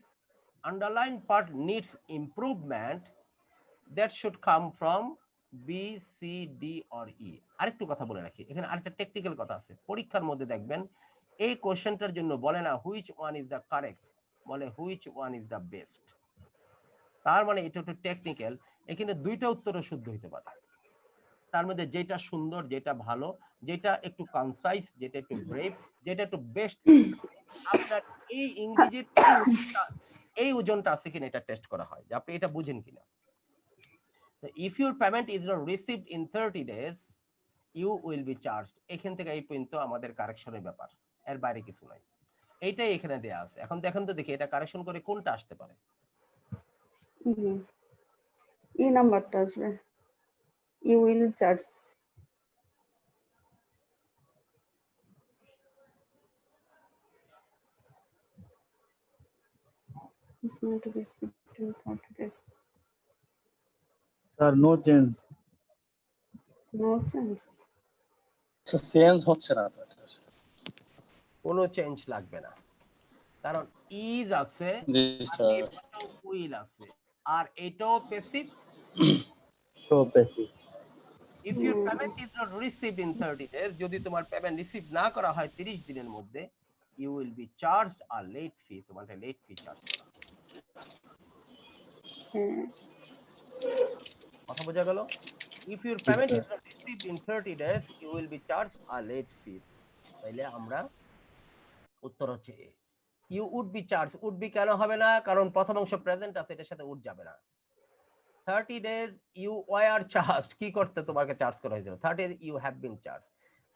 underlined part needs improvement, that should come from B, C, D or E. আরেকটু কথা বলে রাখি, এখানে আরেকটা টেকনিক্যাল কথা আছে। পরীক্ষার মধ্যে দেখবেন এই কোশ্চেনটার জন্য বলে না which one is the correct, বলে which one is the best. তার মানে এটা একটু টেকনিক্যাল, এখানে দুইটা উত্তরও শুদ্ধ হতে পারে। তার মধ্যে যেটা সুন্দর, যেটা ভালো, যেটা একটু কনসাইজ, যেটা একটু ব্রেভ, যেটা একটু বেস্ট, আপনার এই ইংরেজির এই ওজনটা আছে কিনা এটা টেস্ট করা হয় যে আপনি এটা বুঝেন কিনা। তো if your payment is not received in 30 days, you will be charged. এখান থেকে এই পর্যন্ত আমাদের কারেকশনের ব্যাপার, এর বাইরে কিছু নাই। এইটাই এখানে দেয়া আছে। এখন দেখেন তো দেখি এটা কারেকশন করে কোনটা আসতে পারে। এই নাম্বারটা আসবে, you will charge. It's not received in 30 days. Sir no change. No chance. Change হচ্ছে না তো। কোনো চেঞ্জ লাগবে না, কারণ ইজ আছে, জি স্যার। উইল আছে, আর এটাও প্যাসিভ। তো passive. If your payment is not received in 30 days, যদি তোমার পেমেন্ট রিসিভ না করা হয় 30 দিনের মধ্যে, you will be charged a late fee, তোমাকে লেট ফি চার্জ করা হবে। কথা বোঝা গেল? If your payment is not received in 30 days, you will be charged a late fee. তাইলে আমরা উত্তর হচ্ছে এ। You would be charged, would be কেন হবে না? কারণ প্রথম অংশ প্রেজেন্ট আছে, এটার সাথে would যাবে না। 30 days you were charged, কি করতে তোমাকে চার্জ করা হয়েছিল? 30 days you have been charged.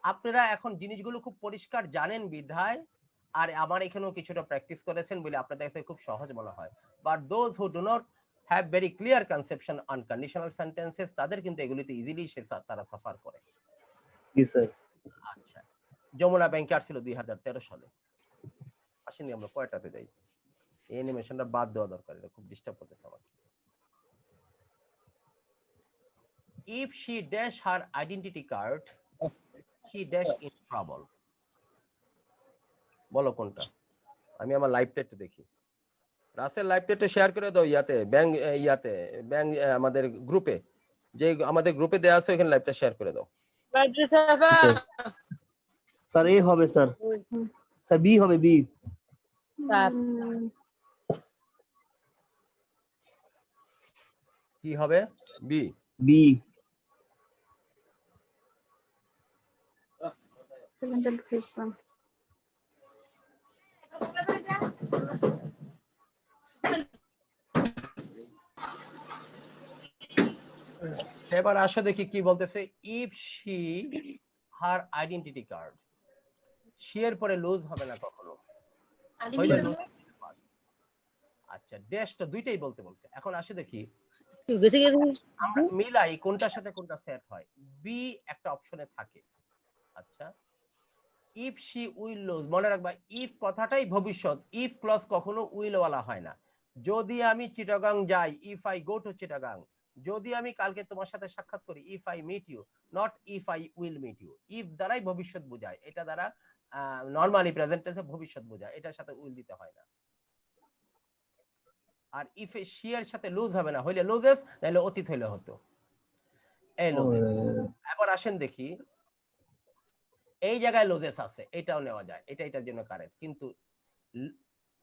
আপনারা এখন জিনিসগুলো খুব পরিষ্কার জানেন বিধায়, আর আমার এখানেও কিছুটা প্র্যাকটিস করেছেন বলে আপনাদের কাছে খুব সহজ মনে হয়। But those who do not have very clear conception on conditional sentences, তাদের কিন্তু এগুলিতে ইজিলি তারা সাফার করে। জি স্যার। আচ্ছা, যমুনা ব্যাংকে আসছিল 2013 সালে। আসেনি, আমরা কয়টাতে যাই? এই অ্যানিমেশনটা বাদ দেওয়া দরকার, এটা খুব ডিস্টার্ব করতেছে আমাকে। If she dash her identity card, she dash in trouble. বলো কোনটা? আমি আমার লাইভটা একটু দেখি। রাসেল লাইভটা একটু শেয়ার করে দাও ব্যাংক আমাদের গ্রুপে, যে আমাদের গ্রুপে দেয়া আছে ওখানে লাইভটা শেয়ার করে দাও। স্যার এ হবে স্যার। স্যার বি হবে, বি। কি হবে? বি। বি। এবার আসো দেখি কি বলতেছে। If she her identity card, she এর পরে লুজ হবে না কখনো। আচ্ছা, ড্যাশ তো দুইটাই বলতে বলছে। এখন আসো দেখি আমরা মিলাই কোনটার সাথে কোনটা সেট হয়। বি একটা অপশনে থাকে। আচ্ছা, ইফ শি উইল লুজ, মনে রাখবা ইফ কথাটাই ভবিষ্যৎ, ইফ ক্লজ কখনো উইল ওয়ালা হয় না। যদি আমি চিটাগাং যাই, if I go to Chittagong, যদি আমি কালকে তোমার সাথে সাক্ষাৎ করি, if I meet you, not if I will meet you. If দ্বারাই ভবিষ্যৎ বোঝায়, এটা দ্বারা নরমালি প্রেজেন্ট টেন্সে ভবিষ্যৎ বোঝায়, এটার সাথে উইল দিতে হয় না। আর ইফ এ শি এর সাথে লুজ হবে না, হইলে লুজেস, নাহলে অতীত হইলে হতো এই লুজেস। এবার আসেন দেখি, এই জায়গায় লুজেস আছে, এটাও নেওয়া যায়, এটার জন্য কারেক্ট। কিন্তু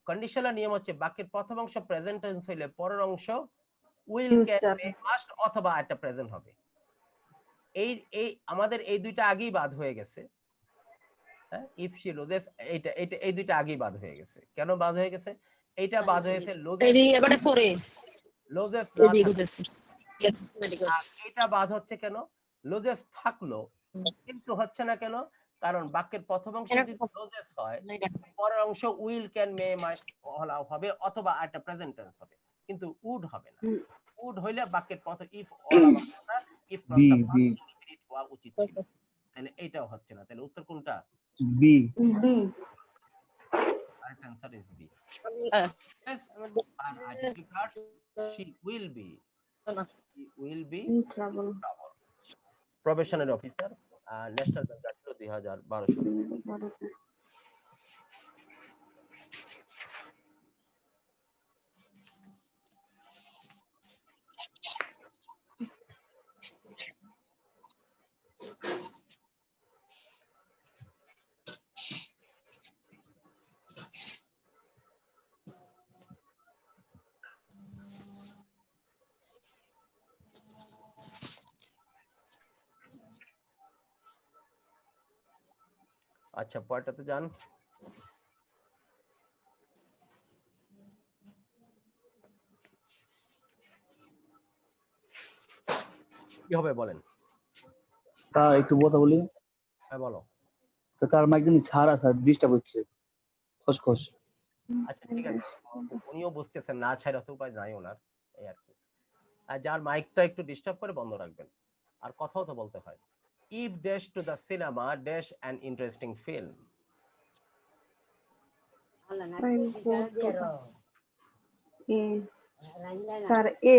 কন্ডিশনাল নিয়ম হচ্ছে বাক্যের প্রথম অংশ প্রেজেন্ট টেন্স হইলে পরের অংশ উইল, ক্যান, মে, মাস্ট অথবা একটা প্রেজেন্ট হবে। এই আমাদের এই দুইটা আগেই বাদ হয়ে গেছে। হ্যাঁ, ইফ শি লুজেস, এই দুইটা আগেই বাদ হয়ে গেছে। কেন বাদ হয়ে গেছে? এইটা বাদ হয়েছে লুজেস না থাকলে। আর এটা বাদ হচ্ছে কেন? লুজেস থাকলো কিন্তু হচ্ছে না কেন? কারণ বাক্যের প্রথম অংশ যদি লুজেস হয়, পরের অংশ উইল, ক্যান, মে, মাইট হবে অথবা একটা প্রেজেন্ট টেন্স হবে, কিন্তু উড হবে না। উড হইলে বাক্যের প্রথম ইফ অলাটা, ইফ প্লাসটা ইনফিনিট হওয়া উচিত ছিল, তাহলে এটাও হচ্ছে না। তাহলে উত্তর কোনটা? B. B. Correct answer is B. Yes, and I declare she will be in trouble. Probationary officer, national bank ছিল 2012 সালে। আচ্ছা, পরেরটাতে যান। কি হবে বলেন? স্যার একটু কথা বলি। হ্যাঁ বলো। তো কার মাইক জানি ছাড়া স্যার, ডিস্টার্ব হচ্ছে, খসখস। আচ্ছা ঠিক আছে, উনিও বুঝতেছেন না, ছাড়া তো উপায় নাই ওনার, এই আর কি। আর যার মাইকটা একটু ডিস্টার্ব করে বন্ধ রাখবেন, আর কথাও তো বলতে হয়। If dash to the cinema dash an interesting film. Sir A.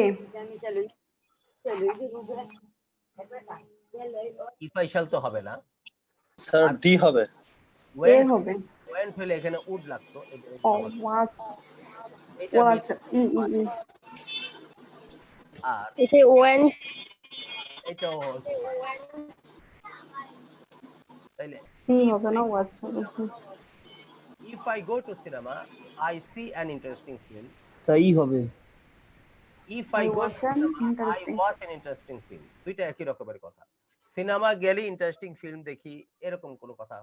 If I shall তো হবে না স্যার, ডি হবে। এ হবে। ওয়েন্ট হলে এখানে উড লাগতো, ও ওয়াচ। এটা ওয়াচ ই ই ই। আর এটা ওয়েন, এটাও তাইলে সি হবে না, ওয়াচ হবে। if I go to cinema I see an interesting film. Sir E হবে। If I go to cinema I watch an interesting film. দুইটা একই রকমের কথা। সিনেমা গেলে ইন্টারেস্টিং ফিল্ম দেখি, এরকম কোনো কথা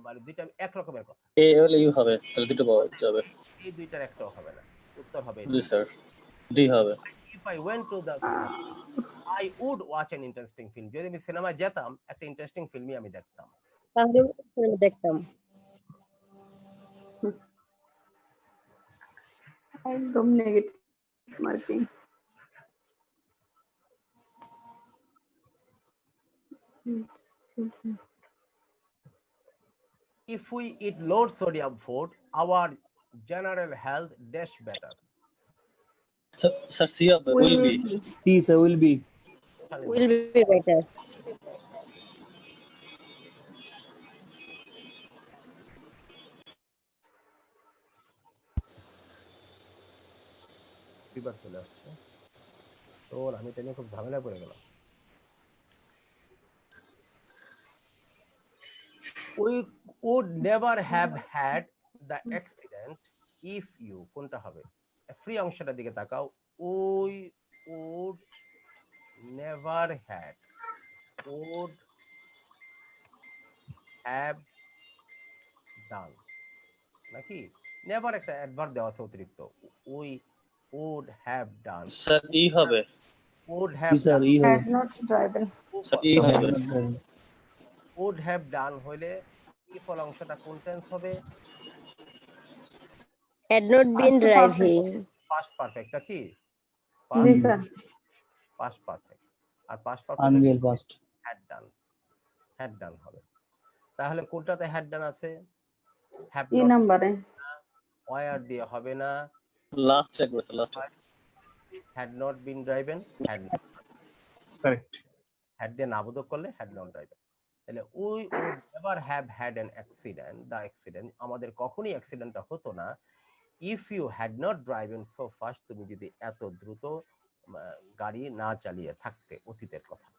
মানে দুইটা এক রকমের কথা। এ হলে ইউ হবে, তাহলে দুটো পাওয়া যাবে। এই দুইটার একটাও হবে না, উত্তর হবে জি স্যার, ডি হবে। If I went to the cinema I would watch an interesting film. যদি আমি সিনেমায় যেতাম, একটা ইন্টারেস্টিং ফিল্মই আমি দেখতাম। তাহলে দেখতাম। একদম negative marking. If we eat low sodium food our general health dash better. Sir C হবে, will be. C sir, will be. Will be better. বিবার চলে আসছে তো আমি এটা নিয়ে খুব ঝামেলা পড়ে গেলাম। We would never have had the accident if you, কোনটা হবে? ফ্রি অংশটার দিকে তাকাও। We would never had, would have done, নাকি নেভার একটা অ্যাডভার্ব দেওয়া আছে অতিরিক্ত। We would have done, sir E হবে। would have sir done, E হবে। had not driven. Sir E হবে। would have done হইলে কি ফল অংশটা কোন টেন্স হবে? had not been Past driving. Past পারফেক্টটা কি? জি স্যার। Past perfect. আর past unreal perfect past. Had done হবে। তাহলে কোনটাতে হ্যাড ডান আছে? হ্যাভ ই নট, নাম্বারে। ওয়্যার দিয়ে হবে না। লাস্ট চেক করছে, last. had not been driven, had correct. had দিয়ে নাবোধক করলে had not driven। তাহলে we would never have had an accident, the accident আমাদের কখনোই অ্যাক্সিডেন্টটা হতো না if you had not driven so fast, তুমি যদি এত দ্রুত গাড়ি না চালিয়ে থাকতে। অতীতের কথা।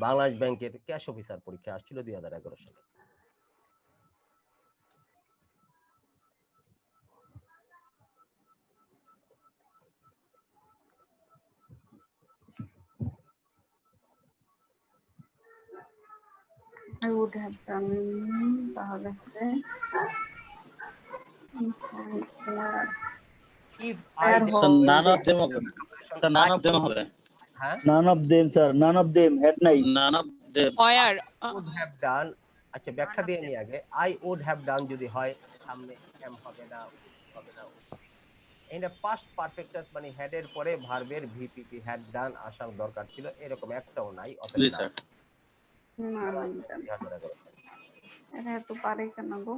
বাংলাদেশ ব্যাংকের ক্যাশ অফিসার পরীক্ষা আসছিল 2011 সালে। I would have done তাহলে If I Where So none of them হবে। So none of them হবে। হ্যাঁ none of them sir, none of them had নাই। None of them। Were would have done, আচ্ছা ব্যাখ্যা দিয়ে নি আগে। I would have done যদি হয় সামনে am হবে না, হবে না। এটা পাস্ট পারফেক্ট টেন্স মানে had এর পরে ভার্বের ভিপিপি had done আসার দরকার ছিল, এরকম একটাও নাই। অতএব জি না। স্যার। না 2011 সালে। এটা তো পারে কেন গো?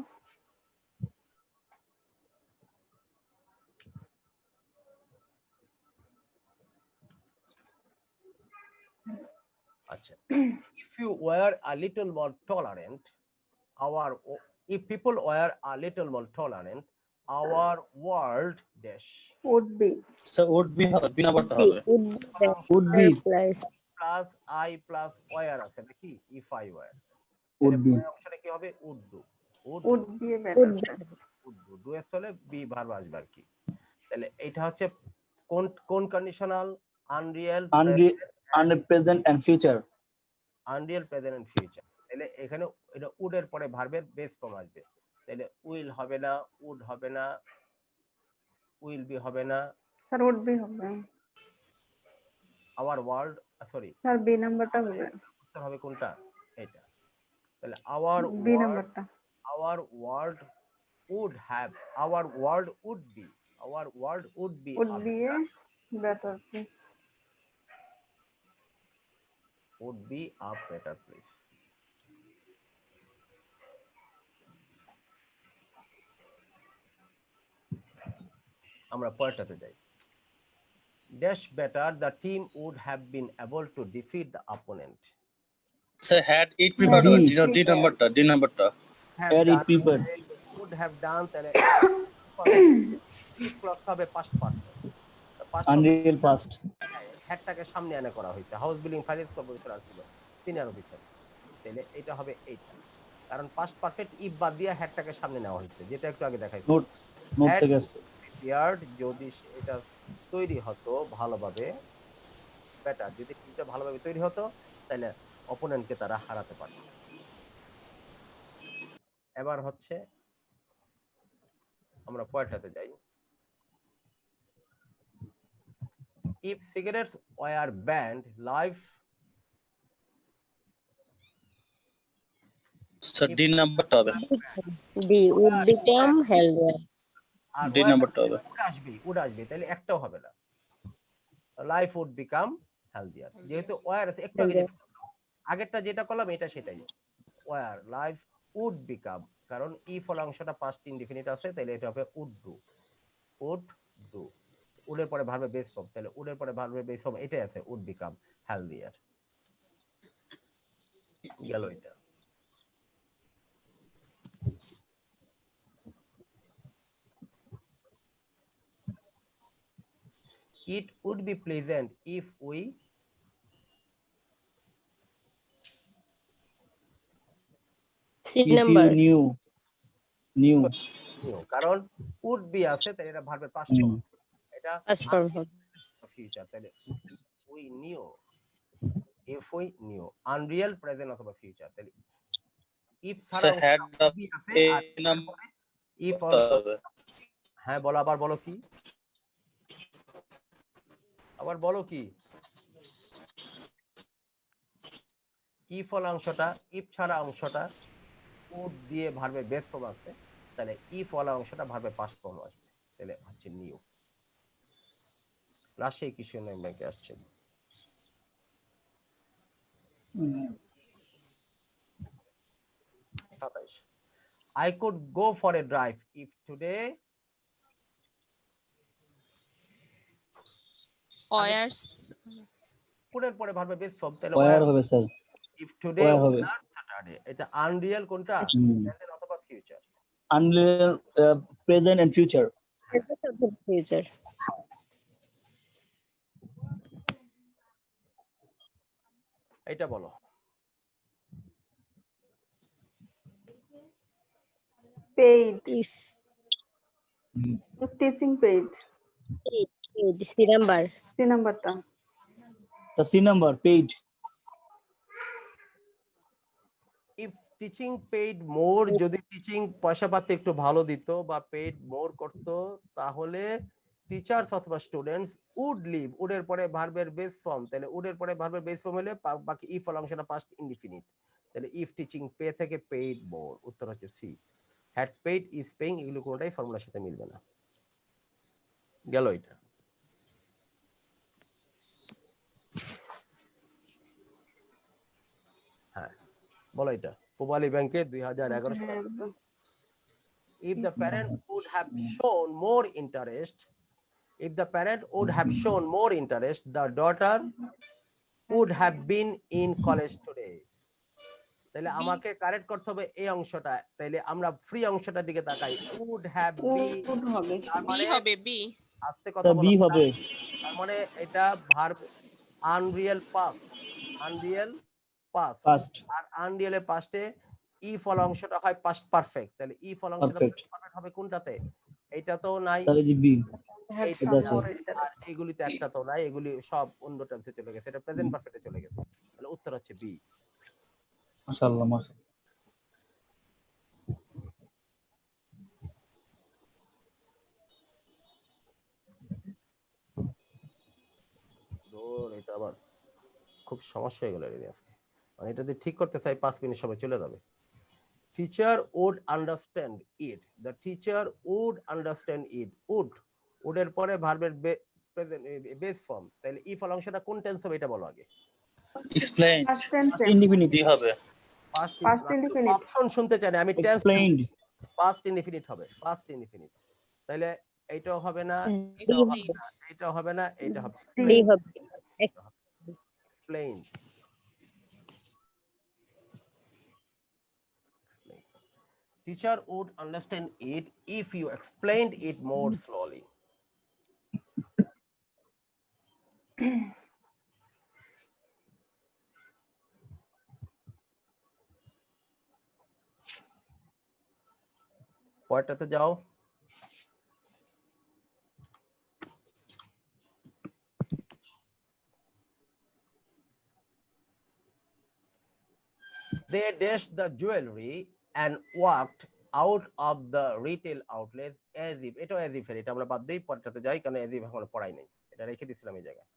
আচ্ছা, if you were a little more tolerant, if people were a little more tolerant, our world dash would be So would be হবে, be নাম্বারটা Be, হবে। would be Plus plus I plus were আছে নাকি? if I were, would be অপশনে কি হবে? would do, would be a better Would be. place. would do, do এর স্থলে বি ভার্ব আসবে আর কি। তাহলে এটা হচ্ছে কোন কন্ডিশনাল? Unreal, present and future। Unreal, present and future. তাহলে এখানে এটা উড এর পরে ভার্বের বেস ফর্ম আসবে। তাহলে উইল হবে না, উড হবে না, উইল বি হবে না, স্যার would be হবে। Our world, sorry sir B নাম্বারটা হবে। উত্তর হবে কোনটা? এটা। তাহলে আওয়ার বি ওয়ার্ল্ড, নাম্বারটা। Our world would have, our world would be, our world would be would a be a better place. would be a better place। আমরা পরেরটাতে যাই। Dash better, the team would have been able to defeat the opponent। So had it prepared D. হবে, D নাম্বারটা, D নাম্বারটা। Have Had it done, prepared। would have done, তাহলে plus হবে past perfect. Past unreal past। হ্যাডটাকে সামনে এনে করা হয়েছে। House building finance corporation আসছিল সিনিয়র অফিসার। তাহলে এটা হবে এইটা, কারণ পাস্ট পারফেক্ট ইফ বাদ দিয়ে হ্যাডটাকে সামনে নেওয়া হয়েছে, যেটা একটু আগে দেখাইছি। নোট থেকে আসছে। প্রিপেয়ার্ড, যদি এটা তৈরি হতো ভালোভাবে, বেটার যদি টিমটা ভালোভাবে তৈরি হতো, তাহলে অপোনেন্টকে তারা হারাতে পারত। এবার হচ্ছে আমরা পয়েন্টটাতে যাই। if cigarettes were banned, life So D নাম্বারটা হবে। D would become healthier. R D নাম্বারটা হবে। উড আসবে, তাহলে একটাও হবে না। লাইফ উড বিকাম হেলদিয়ার, যেহেতু ওয়ার আছে একটু আগে আগেরটা যেটা করলাম এটা সেটাই। ওয়ার লাইফ উড বিকাম, কারণ ইফ হল অংশটা পাস্ট ইনডিফিনিট আছে, তাহলে এটা হবে উড ডু, উড ডু। উডের পরে ভার্বের বেস ফর্ম, তাহলে উডের পরে ভার্বের বেস ফর্ম এটাই আছে, উড বিকাম হেলদিয়ার। গেল এটা। It would be pleasant if we C if you number. knew knew, কারণ would be আছে, তাহলে এটা ভার্বের পাস্ট ফর্ম, এটা Past form হবে। ফিউচার, তাহলে we knew, if we knew, Unreal, present অথবা ফিউচার। তাহলে if ছাড়া So had of আছে A আর if নাম্বারটা হবে। হ্যাঁ বলো, আবার বলো কি, আবার বলো কি। if হল অংশটা, if ছাড়া অংশটা would দিয়ে ভার্বের বেস ফর্ম আছে, তাহলে if ওয়ালা অংশটা ভার্বের পাস্ট ফর্ম আসবে, তাহলে হচ্ছে নিউ। রাজশাহী কৃষি উন্নয়ন ব্যাংকে আসছে। I could go for a drive if today ওয়ার্স কোডের পরে ভার্বের বেস ফর্ম, তাহলে ওয়ার ওয়্যার। হবে স্যার, ইফ টুডে ওয়্যার হবে। ওয়ার স্যাটারডে, এটা আনরিয়েল কোনটা, প্রেজেন্ট অথবা future? Unreal, present and future. Present of the future. এটা বলো। Paid, Is teaching paid, paid. C number. C নাম্বারটা। Sir C number, paid. ইফ teaching paid more, যদি teaching পয়সা পাতি একটু ভালো দিত বা পেইড মোর করতো, তাহলে টিচার্স অথবা স্টুডেন্টস উড লিভ, উডের পরে ভার্বের বেস ফর্ম, তাহলে উডের পরে ভার্বের বেস ফর্ম হলে বাকি ইফ হল অংশটা পাস্ট ইনডিফিনিট, তাহলে ইফ টিচিং পে থেকে পেইড মোর, উত্তর হচ্ছে C. Had paid, is paying, এগুলো কোনোটাই ফর্মুলার সাথে মিলবে না। গেল এটা। হ্যাঁ বলো এটা, পূবালী ব্যাংকে 2011 সালে। If the parent would have shown more interest, if the parent would have shown more interest, the daughter would have been in college today. তাহলে আমাকে কারেক্ট করতে হবে এই অংশটা, তাহলে আমরা ফ্রি অংশটার দিকে তাকাই। would have been, উড হবে। তার বি মানে হবে, বি। আস্তে কথা স্যার বলো, বি হবে। তার মানে এটা verb unreal past, unreal past, first, আর আনরিয়েলের পাস্টে ই ফল অংশটা হয় পাস্ট পারফেক্ট, তাহলে ই ফল অংশটা পারফেক্ট। পারফেক্ট হবে কোনটাতে? এইটা তো নাই, স্যার এই যে বি। হ্যাড এইটা সাম এটা মোর আর ইন্টারেস্ট। এগুলিতে একটা তো নাই, এগুলি সব অন্য টেন্সে চলে গেছে, এটা প্রেজেন্ট পারফেক্টে চলে গেছে, তাহলে উত্তর হচ্ছে বি। মাশাআল্লাহ, মাশাআল্লাহ। এটা আবার খুব সমস্যা হয়ে গেল আজকে, মানে এটা যদি ঠিক করতে চাই 5 মিনিট সময় চলে যাবে। Teacher would understand it, the teacher would understand it, would, উডের পরে ভার্বের বেস ফর্ম, তাহলে ই ফল অংশটা কোন টেন্স হবে এটা বলো আগে। Explained. পাস্ট টেন্সে, ইনডিফিনিট। D হবে। Past past indefinite. অপশন শুনতে চাই না আমি, টেন্স এক্সপ্লেইনড। পাস্ট ইনডিফিনিট হবে, পাস্ট ইনডিফিনিট, তাহলে এইটাও হবে না, D এটাও হবে। হবে না, এটাও হবে না, এটা হবে D হবে। explain. Teacher would understand it if you explained it more slowly. পরেরটাতে যাও। They dashed the jewelry and walked out of the retail outlets as if, এটা as if, এটা আমরা বাদ দেই, পরেরটাতে যাই, কারণ as if এখন পড়াই নাই, এটা রেখে দিছিলাম এই জায়গায়।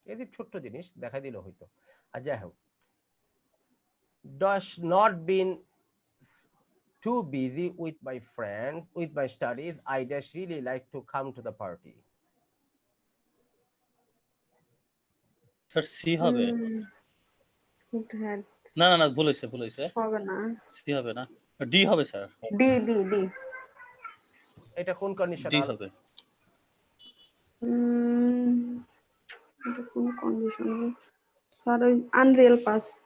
as if ছোট্ট জিনিস দেখাই দিলে হইতো, আর যাই হোক। does not been too busy with my friends, with my studies, I just really like to come to the party. Sir C হবে। উড হ্যাড না না না, ভুল হয়েছে, ভুল হয়েছে। হবে না, সি হবে না, ডি হবে স্যার। D D D. এটা কোন ডি কন্ডিশনাল? হবে। এটা কোন কন্ডিশন? স্যার ওই unreal past.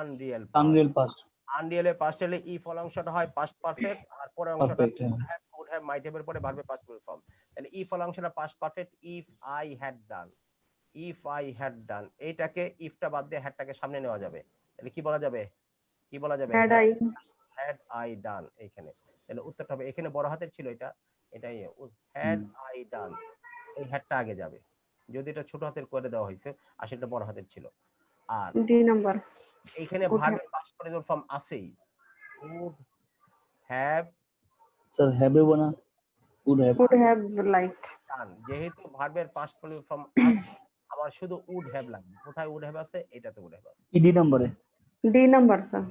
Unreal unreal past. আনরিয়েলের পাস্ট হলে ই ফল অংশটা হয় পাস্ট পারফেক্ট, আর পরের অংশটা perfect. would have might have এর পরে ভার্বের পাস্ট ফর্ম, তাহলে ই ফল অংশটা past perfect, if I had done, if I had ডান, এইটাকে ইফটা বাদ দিয়ে হ্যাডটাকে সামনে নেওয়া যাবে, তাহলে কি বলা যাবে, কি বলা যাবে? হ্যাড আই, হ্যাড আই ডান, এইখানে তাহলে উত্তরটা হবে, এখানে বড় হাতের ছিল এটা, এটাই হ্যাড আই ডান, এই হ্যাডটা আগে যাবে, যদি এটা ছোট হাতের করে দেওয়া হয়েছে আর সেটা বড় হাতের ছিল। আর ডি নাম্বার। এইখানে ভার্বের পাস্ট পার্টিসিপল ফর্ম আছেই, would have স্যার হ্যাভ হবে না, would have. Would have liked. done, যেহেতু ভার্বের পাস্ট পার্টিসিপল ফর্ম আছে, আমার শুধু would have লাগবে, কোথায় would have আছে, এটাতে would have আছে, ডি নম্বরে। D number sir.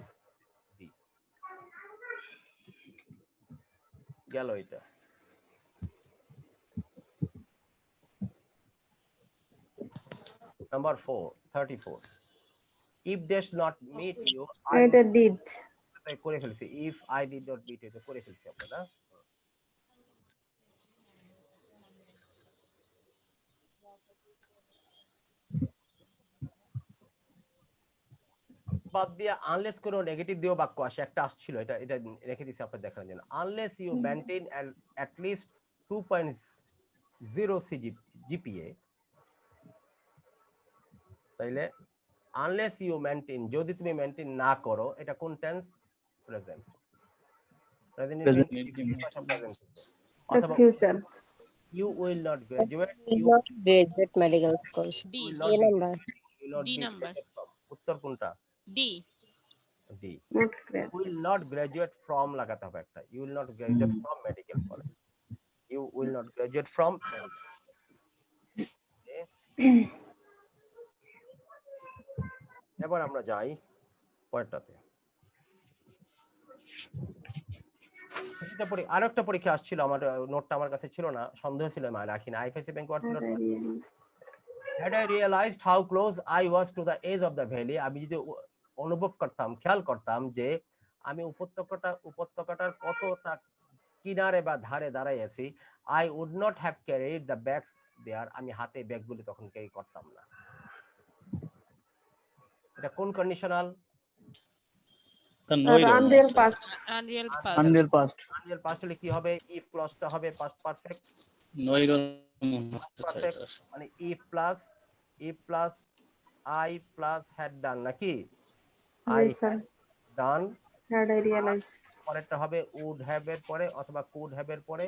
গেল এটা। Number 4, 34. If does not meet you, I এটা ডিড। করে ফেলছি, if I did not meet you, করে ফেলছি আমরা না। বাদ দিয়ে আনলেস কোনো নেগেটিভ দিয়েও বাক্য আসে, একটা আসছিল, এটা এটা রেখে দিছি আপনাদের দেখার জন্য। Unless you maintain at least 2.0 GPA, তাইলে আনলেস ইউ মেইনটেইন, যদি তুমি মেইনটেইন না করো, এটা কোন tense? Present. Present Present present এটা future. you will not graduate, Will you not graduate medical school. D will A not be, number. will not D be number. graduated from। উত্তর কোনটা? D D. Not clear. will not graduate from লাগাতে হবে একটা, you will not graduate from medical college, you will not graduate from medical। এবার আমরা যাই পরেরটাতে। আরো একটা পরীক্ষা আসছিল, আমার নোটটা আমার কাছে ছিল না, সন্দেহ ছিল, আমি রাখি না। আইএফএসসি ব্যাংক ওয়ার্ড ছিল। Had I realized how close I was to the edge of the valley, আমি যদি অনুভব করতাম, খেয়াল করতাম যে আমি উপত্যকাটার কতটা কিনারে বা ধারে দাঁড়াই আছি, I would not have carried the bags there, আমি হাতে ব্যাগগুলি তখন ক্যারি করতাম না। এটা কোন conditional? Unreal past. Unreal Unreal past. Unreal past হলে কি হবে? ইফ ক্লজটা হবে পাস্ট পারফেক্ট। পারফেক্ট মানে if plus I plus had done, নাকি? আই জি sir. Done. Had I realised. পরেরটা হবে উড হ্যাভ এর পরে অথবা কুড হ্যাভ এর পরে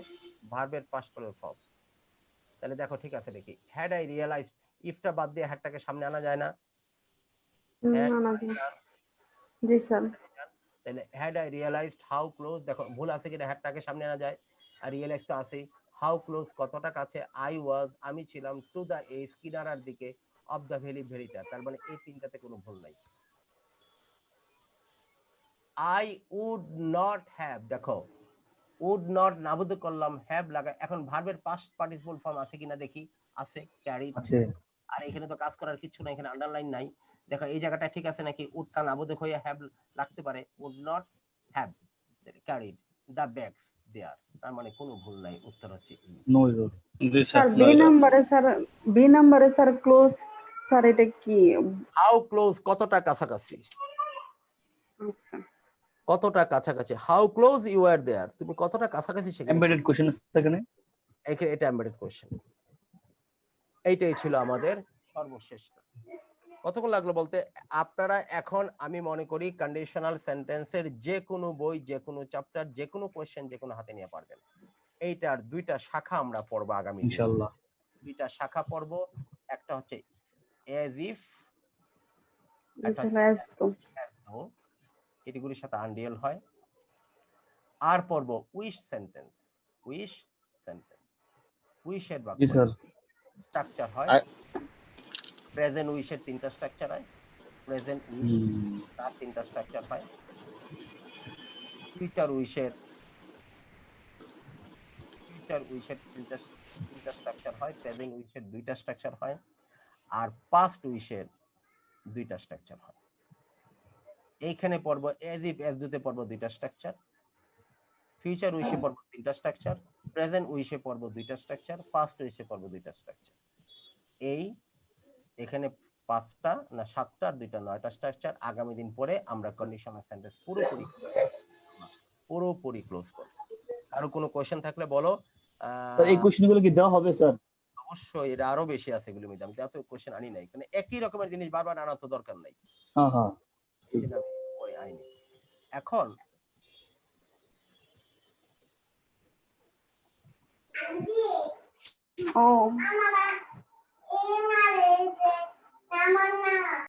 ভার্বের পাস্ট ফর্ম। তাহলে দেখো ঠিক আছে দেখি, হ্যাড আই রিয়ালাইজড, ইফটা বাদ দিয়ে হ্যাডটাকে সামনে আনা যায় না? জি স্যার। তাহলে had I realised how close, দেখো ভুল আছে কিনা, হ্যাডটাকে সামনে আনা যায়, আর রিয়ালাইজ তো আছে। হাউ ক্লোজ কতটা কাছে, আই ওয়াজ আমি ছিলাম, টু দ্য এজ কিনারার দিকে, অফ দ্য ভ্যালি ভেরিটা, তার মানে এই তিনটাতে কোনো ভুল নাই। আই উড নট হ্যাভ, দেখো উড নট নাবুদ করলাম, হ্যাভ লাগা, এখন ভার্বের পাস্ট পার্টিসিপল ফর্ম আছে কিনা দেখি, আছে, ক্যারিড আছে। আর এখানে তো কাজ করার কিছু নাই, এখানে আন্ডারলাইন নাই। দেখো এই জায়গাটা ঠিক আছে নাকি? উডটা নাবুদ হয়ে হ্যাভ লাগতে পারে, would not have carried the bags there, তার মানে কোনো ভুল নাই, উত্তর হচ্ছে ই। No error. জি স্যার স্যার, বি নাম্বারে স্যার ক্লোজ, স্যার এটা কি? হাউ ক্লোজ কতটা কাছাকাছি, আচ্ছা কতটা কাছাকাছি, how close you are there, তুমি কতটা কাছাকাছি সেখানে। Embedded question আছে এখানে। এখানে এটা এমবেডেড কোশ্চেন। এইটাই ছিল আমাদের সর্বশেষ। কতক্ষণ লাগলো বলতে? আপনারা এখন আমি মনে করি কন্ডিশনাল সেন্টেন্সের যে কোনো বই, যে কোনো চ্যাপ্টার, যে কোনো কোশ্চেন যে কোনো হাতে নিয়ে পারবেন। এইটার দুইটা শাখা আমরা পড়বো আগামী দিনে। ইনশাআল্লাহ। দুইটা শাখা পড়ব, একটা হচ্ছে এজ ইফ, একটা এটা লাস্ট তো। এটিগুলির সাথে আনরিয়াল হয়। আর পড়ব উইশ সেন্টেন্স, উইশ সেন্টেন্স, উইশের বাক্য জি স্যার। স্ট্রাকচার হয়। প্রেজেন্ট উইশের তিনটা স্ট্রাকচার হয়, প্রেজেন্ট উইশ তার তিনটা স্ট্রাকচার হয়, ফিউচার উইশের তিনটা স্ট্রাকচার হয়, প্রেজেন্ট উইশের দুইটা স্ট্রাকচার হয়, আর পাস্ট উইশের দুইটা স্ট্রাকচার হয়। এইখানে পড়ব এজ ইফ, এজ দুতে পড়ব দুইটা স্ট্রাকচার, ফিউচার উইশে পড়ব তিনটা স্ট্রাকচার, প্রেজেন্ট উইশে পড়ব দুইটা স্ট্রাকচার, পাস্ট উইশে পড়ব দুইটা স্ট্রাকচার। এই এখানে 5টা না 7টা আর 2টা 9টা স্ট্রাকচার। আগামী দিন পরে আমরা কন্ডিশনাল সেন্টেন্স পুরোপুরি ক্লোজ করব। আরো কোনো কোশ্চেন থাকলে বলো। স্যার এই কোশ্চেনগুলো কি দেওয়া হবে স্যার? অবশ্যই, এটা আরো বেশি আছে এগুলোর মধ্যে, আমি এত কোশ্চেন আনি নাই, কারণ একই রকমের জিনিস বারবার আনা তো দরকার নাই। হ্যাঁ হ্যাঁ। পরে আইনি এখন ও